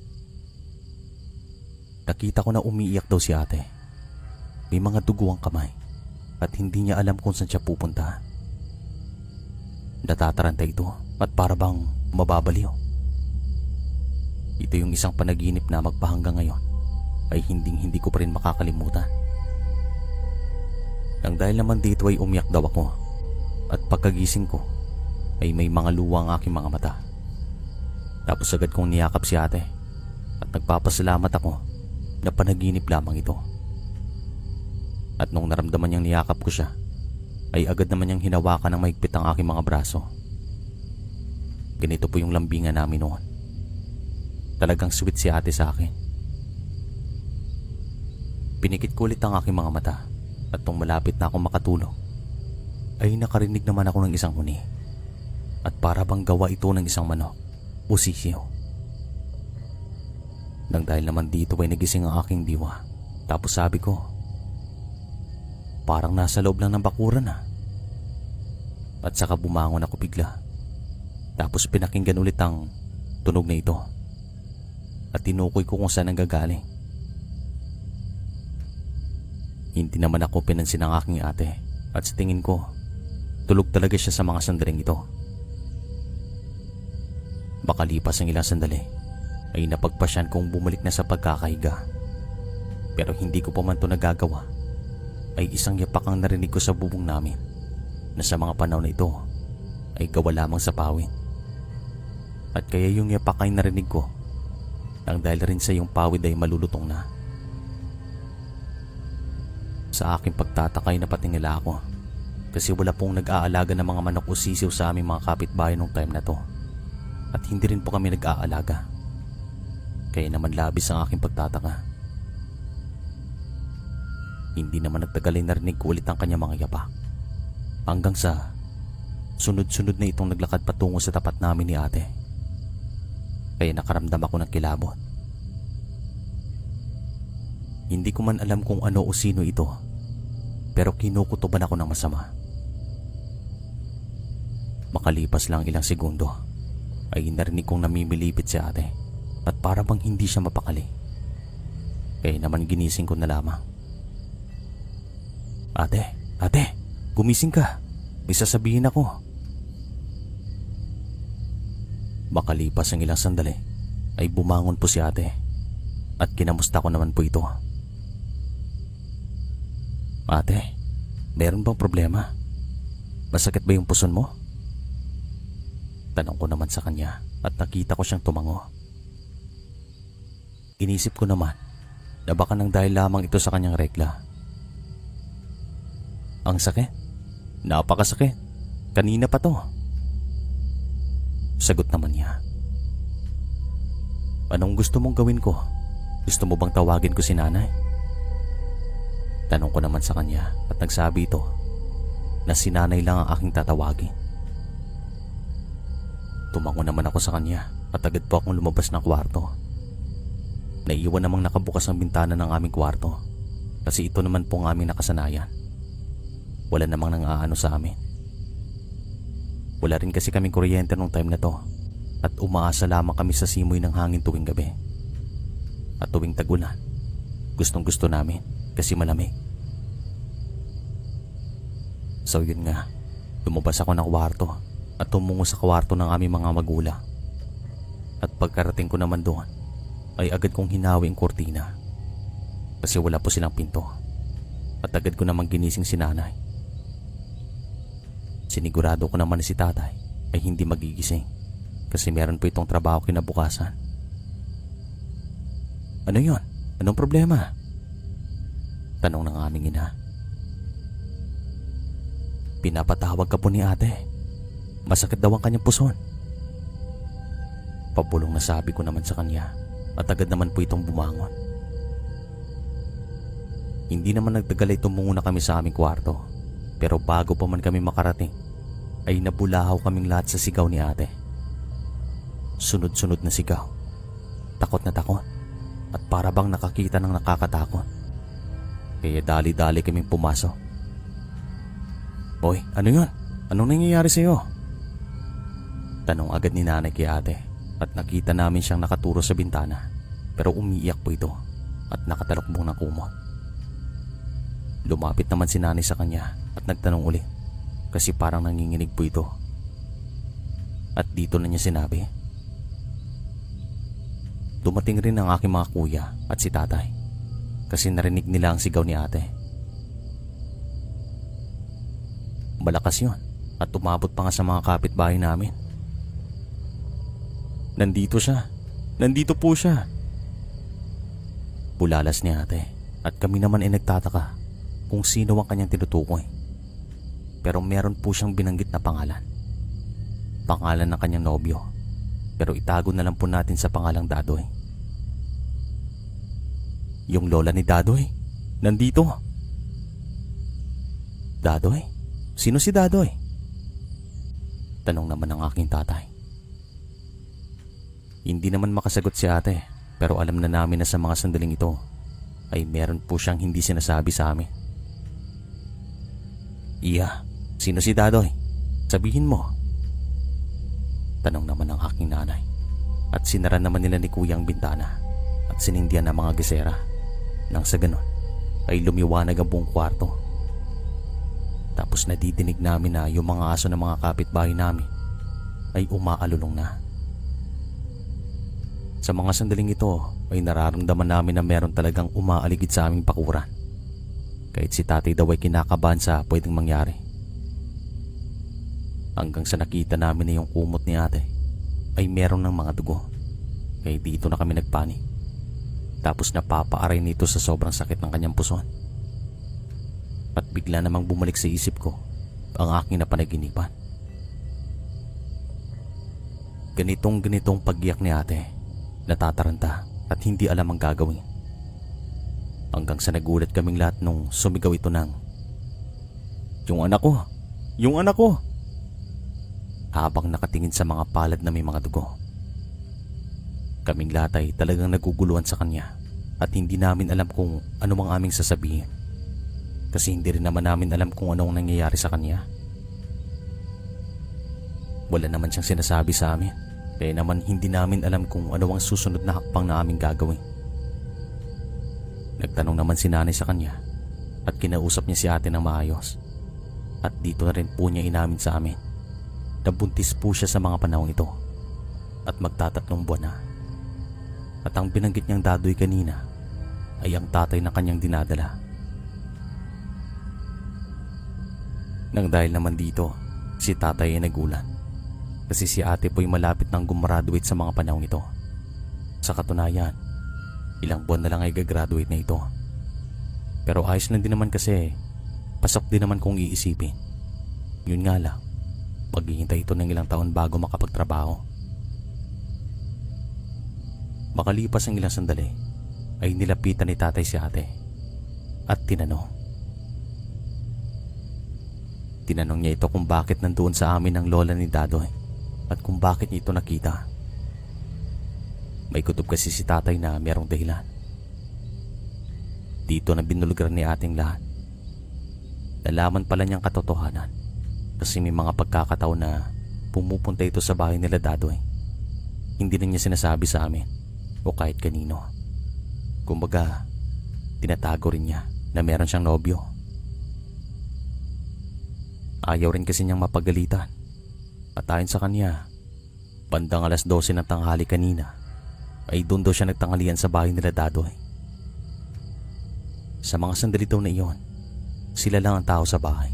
Nakita ko na umiiyak daw si ate. May mga dugo ang kamay at hindi niya alam kung saan siya pupunta. Natataranta ito at para bang mababaliw. Ito yung isang panaginip na magpahanggang ngayon ay hindi ko pa rin makakalimutan. Nang dahil naman dito ay umiyak daw ako at pagkagising ko ay may mga luha ang aking mga mata. Tapos agad kong niyakap si ate at nagpapasalamat ako na panaginip lamang ito. At nung naramdaman niyang niyakap ko siya ay agad naman niyang hinawakan ng mahigpit ang aking mga braso. Ganito po yung lambingan namin noon. Talagang sweet si ate sa akin. Pinikit ko ulit ang aking mga mata at nung malapit na akong makatulog ay nakarinig naman ako ng isang huni at para bang gawa ito ng isang manok o sisiw. Nang dahil naman dito ay nagising ang aking diwa. Tapos sabi ko, parang nasa loob lang ng bakuran ah. At saka bumangon ako bigla. Tapos pinakinggan ulit ang tunog na ito at tinukoy ko kung saan nanggagaling. Hindi naman ako pinansin ng aking ate at sa tingin ko, tulog talaga siya sa mga sandaling ito. Makalipas ang ilang sandali, ay napagpasyan kong bumalik na sa pagkakahiga. Pero hindi ko pa man ito nagagawa, ay isang yapak ang narinig ko sa bubong namin na sa mga panahon na ito ay gawa lamang sa pawid. At kaya yung yapak ay narinig ko nang dahil rin sa yung pawid ay malulutong na. Sa aking pagtataka ay napatingala ako kasi wala pong nag-aalaga ng mga manok o sisiw sa aming mga kapitbahay nung time na to. At hindi rin po kami nag-aalaga. Kaya naman labis ang aking pagtataka. Hindi naman nagtagal ay narinig ko ulit ang kanyang mga yapak. Hanggang sa sunod-sunod na itong naglakad patungo sa tapat namin ni ate. Kaya nakaramdam ako ng kilabot. Hindi ko man alam kung ano o sino ito, pero kinukutuban ako ng masama. Makalipas lang ilang segundo, ay narinig kong namimilipit si ate at para bang hindi siya mapakali. Kaya naman ginising ko na lamang. Ate, gumising ka. May sasabihin ako. Makalipas ang ilang sandali ay bumangon po si ate at kinamusta ko naman po ito. Ate, meron bang problema? Masakit ba yung puson mo? Tanong ko naman sa kanya at nakita ko siyang tumango. Inisip ko naman na baka nang dahil lamang ito sa kanyang regla. Ang sakit? Napakasakit. Kanina pa to. Sagot naman niya. Anong gusto mong gawin ko? Gusto mo bang tawagin ko si nanay? Tanong ko naman sa kanya at nagsabi ito na si nanay lang ang aking tatawagin. Tumango naman ako sa kanya at agad po akong lumabas ng kwarto. Naiiwan namang nakabukas ang bintana ng aming kwarto kasi ito naman po ang aming nakasanayan. Wala namang nang-aano sa amin. Wala rin kasi kaming kuryente nung time na to at umaasa lamang kami sa simoy ng hangin tuwing gabi. At tuwing tag-ulan, gustong gusto namin kasi malamig. So yun nga, lumabas ako ng kwarto at tumungo sa kwarto ng aming mga magulang. At pagkarating ko naman doon, ay agad kong hinawi ang kurtina kasi wala po silang pinto. At agad ko namang ginising si nanay. Sinigurado ko naman na si tatay ay hindi magigising kasi meron po itong trabaho kinabukasan. Ano yon? Anong problema? Tanong ng aming ina. Pinapatawag ka po ni ate. Masakit daw ang kanyang puson. Pabulong na sabi ko naman sa kanya at agad naman po itong bumangon. Hindi naman nagtagal ay tumungo na kami sa aming kwarto, pero bago pa man kami makarating ay nabulahaw kaming lahat sa sigaw ni ate. Sunod-sunod na sigaw. Takot na takot at para bang nakakita ng nakakatakot. Kaya dali-dali kaming pumasok. Hoy, ano yun? Anong nangyayari sa'yo? Tanong agad ni nanay kay ate at nakita namin siyang nakaturo sa bintana pero umiiyak po ito at nakatalokbong ng kumot. Lumapit naman si nanay sa kanya at nagtanong ulit kasi parang nanginginig po ito. At dito na niya sinabi. Dumating rin ang aking mga kuya at si tatay kasi narinig nila ang sigaw ni ate. Malakas yun at umabot pa nga sa mga kapitbahay namin. Nandito siya. Nandito po siya. Bulalas ni ate at kami naman ay nagtataka kung sino ang kanyang tinutukoy. Pero meron po siyang binanggit na pangalan. Pangalan ng kanyang nobyo. Pero itago na lang po natin sa pangalang Dadoy. Yung lola ni Dadoy, nandito. Dadoy? Sino si Dadoy? Tanong naman ng aking tatay. Hindi naman makasagot si ate, pero alam na namin na sa mga sandaling ito ay meron po siyang hindi sinasabi sa amin. Iya, sino si Dadoy? Sabihin mo. Tanong naman ng aking nanay. At sinara naman nila ni kuya ang bintana at sinindihan ang mga gesera. Nang sa ganon ay lumiwanag ang buong kwarto. Tapos nadidinig namin na yung mga aso ng mga kapitbahay namin ay umaalulong na. Sa mga sandaling ito ay nararamdaman namin na meron talagang umaaligid sa aming bakuran. Kahit si tatay daw ay kinakabahan sa pwedeng mangyari. Hanggang sa nakita namin na yung kumot ni ate ay meron ng mga dugo. Kaya dito na kami nagpanik. Tapos napapaaray nito sa sobrang sakit ng kanyang puson. At bigla namang bumalik sa isip ko ang aking napanaginipan. Ganitong paggiyak ni ate, natataranta at hindi alam ang gagawin. Hanggang sa nagulat kaming lahat nung sumigaw ito ng, "Yung anak ko! Yung anak ko!" Habang nakatingin sa mga palad na may mga dugo. Kaming lahat ay talagang naguguluhan sa kanya at hindi namin alam kung ano mang aming sasabihin. Kasi hindi rin naman namin alam kung anong nangyayari sa kanya. Wala naman siyang sinasabi sa amin. Kaya naman hindi namin alam kung ano ang susunod na hakbang na aming gagawin. Nagtanong naman si nanay sa kanya at kinausap niya si ate ng maayos. At dito na rin po niya inamin sa amin na buntis po siya sa mga panahong ito at magtatatlong buwan na. At ang binanggit niyang dadoy kanina ay ang tatay na kanyang dinadala. Nang dahil naman dito, si tatay ay nagulan kasi si ate po'y malapit nang gumraduate sa mga panahong ito. Sa katunayan, ilang buwan na lang ay gagraduate na ito. Pero ayos lang din naman kasi pasok din naman kung iisipin. Yun nga lang, maghihintay ito ng ilang taon bago makapagtrabaho. Makalipas ang ilang sandali ay nilapitan ni tatay si ate at tinanong. Tinanong niya ito kung bakit nandoon sa amin ang lola ni Dadoy at kung bakit niya ito nakita. May kutob kasi si tatay na merong dahilan. Dito na binulgar ni ating lahat. Nalaman pala niyang katotohanan kasi may mga pagkakataon na pumupunta ito sa bahay nila Dadoy. Hindi na niya sinasabi sa amin o kahit kanino. Kumbaga, tinatago rin niya na meron siyang nobyo. Ayaw rin kasi niyang mapagalitan. At ayon sa kanya, bandang 12:00 ng tanghali kanina ay doon daw siya nagtanghalian sa bahay nila Dadoy. Sa mga sandali daw na iyon, sila lang ang tao sa bahay.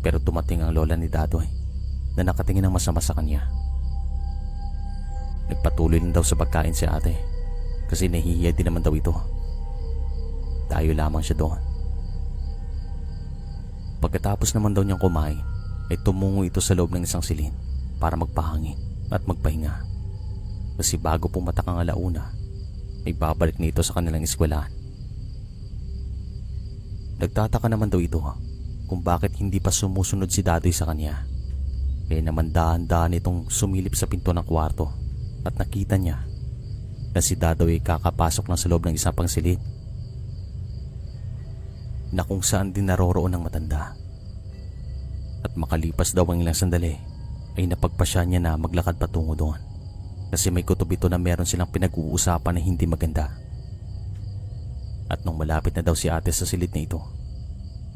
Pero dumating ang lola ni Dadoy na nakatingin ng masama sa kanya. Nagpatuloy lang daw sa pagkain si ate kasi nahihiya din naman daw ito. Tayo lamang siya doon. Pagkatapos naman daw niyang kumain ay tumungo ito sa loob ng isang silid para magpahangin at magpahinga. Kasi bago pumatak ang alauna ay babalik na ito sa kanilang eskwelahan. Nagtataka naman daw ito kung bakit hindi pa sumusunod si Dadoy sa kanya. Kaya naman dahan-dahan itong sumilip sa pinto ng kwarto at nakita niya na si Dadoy ay kakapasok na sa loob ng isang pang silid na kung saan din naroroon ng matanda. At makalipas daw ang ilang sandali ay napagpasya niya na maglakad patungo doon kasi may kutob ito na meron silang pinag-uusapan na hindi maganda. At nung malapit na daw si ate sa silid na ito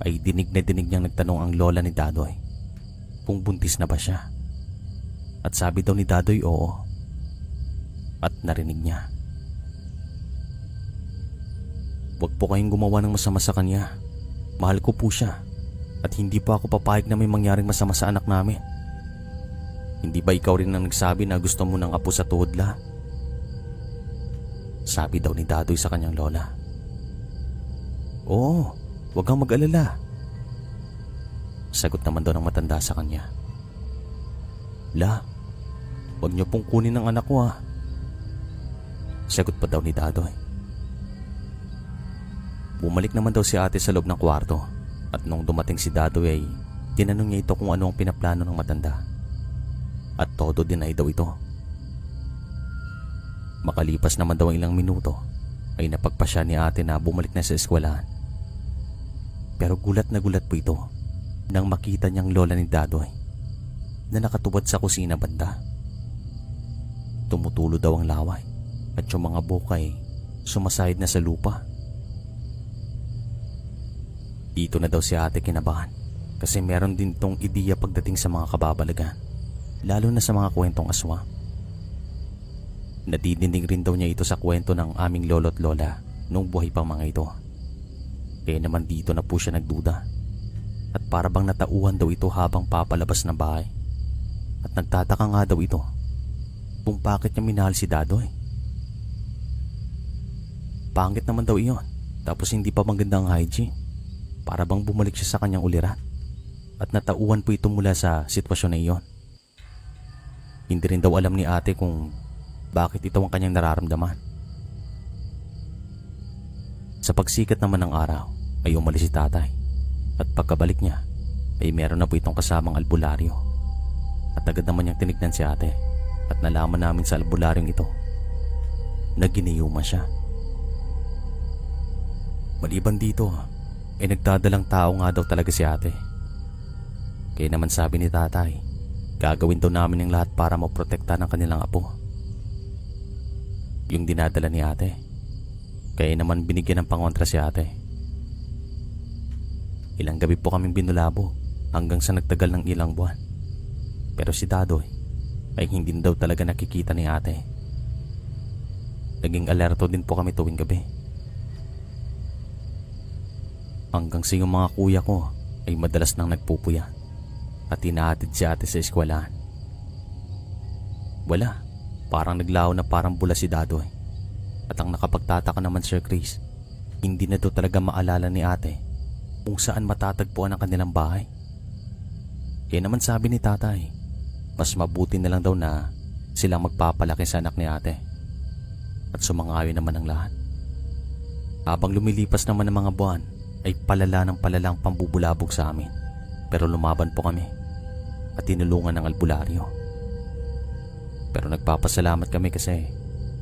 ay dinig na dinig niyang nagtanong ang lola ni Dadoy kung buntis na ba siya. At sabi daw ni Dadoy oo. At narinig niya, "Huwag po kayong gumawa ng masama sa kanya. Mahal ko po siya at hindi po ako papayag na may mangyaring masama sa anak namin. Hindi ba ikaw rin ang nagsabi na gusto mo ng apo sa tuhod la?" Sabi daw ni Dadoy sa kanyang lola. "Oo, huwag kang mag-alala." Sagot naman daw ng matanda sa kanya. "La, huwag niyo pong kunin ang anak ko ha." Sagot pa daw ni Dadoy. Bumalik naman daw si ate sa loob ng kwarto at nung dumating si Dadoy ay tinanong niya ito kung ano ang pinaplano ng matanda. At todo din ay daw ito. Makalipas naman daw ang ilang minuto ay napagpasya ni ate na bumalik na sa eskwelahan. Pero gulat na gulat po ito nang makita niyang lola ni Dadoy na nakatubad sa kusina banda. Tumutulo daw ang laway at yung mga buhok ay sumasahid na sa lupa. Dito na daw si ate kinabahan kasi meron din tong ideya pagdating sa mga kababalagan, lalo na sa mga kwentong aswang. Nadidinig rin daw niya ito sa kwento ng aming lolo't lola nung buhay pang mga ito. Kaya naman dito na po siya nagduda at para bang natauhan daw ito habang papalabas ng bahay. At nagtataka nga daw ito kung bakit niya minahal si Dadoy. Pangit naman daw iyon, tapos hindi pa maganda ang hygiene. Para bang bumalik siya sa kanyang uliran at natauhan po ito mula sa sitwasyon na iyon. Hindi rin daw alam ni ate kung bakit ito ang kanyang nararamdaman. Sa pagsikat naman ng araw ay umalis si tatay at pagkabalik niya ay meron na po itong kasamang albularyo. At agad naman niyang tinignan si ate at nalaman namin sa albularyong ito na giniyuma siya. Maliban dito ay nagdadalang tao nga daw talaga si ate. Kaya naman sabi ni tatay, gagawin daw namin ang lahat para maprotekta ng kanilang apo. Yung dinadala ni ate Kaya naman binigyan ng pangontra si ate. Ilang gabi po kaming binulabo hanggang sa nagtagal ng ilang buwan. Pero si Dadoy ay hindi daw talaga nakikita ni ate. Naging alerto din po kami tuwing gabi. Hanggang sa yung mga kuya ko ay madalas nang nagpupuya at hinahatid si ate sa eskwelahan. Wala, parang naglaho na parang bula si Dadoy. At ang nakapagtataka naman, Sir Chris, hindi na daw talaga maalala ni ate kung saan matatagpuan ang kanilang bahay. Kaya naman sabi ni tatay, mas mabuti na lang daw na silang magpapalaki sa anak ni ate. At sumangayon naman ang lahat. Habang lumilipas naman ang mga buwan, ay palala ng palalang pambubulabog sa amin. Pero lumaban po kami at tinulungan ng albularyo. Pero nagpapasalamat kami kasi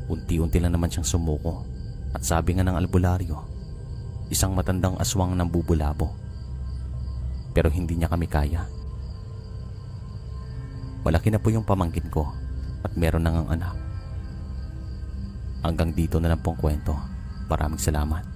unti-unti lang naman siyang sumuko. At sabi nga ng albularyo, isang matandang aswang ng bubulabo. Pero hindi niya kami kaya. Malaki na po yung pamangkin ko at meron na ngang anak. Hanggang dito na lang pong kwento. Maraming salamat.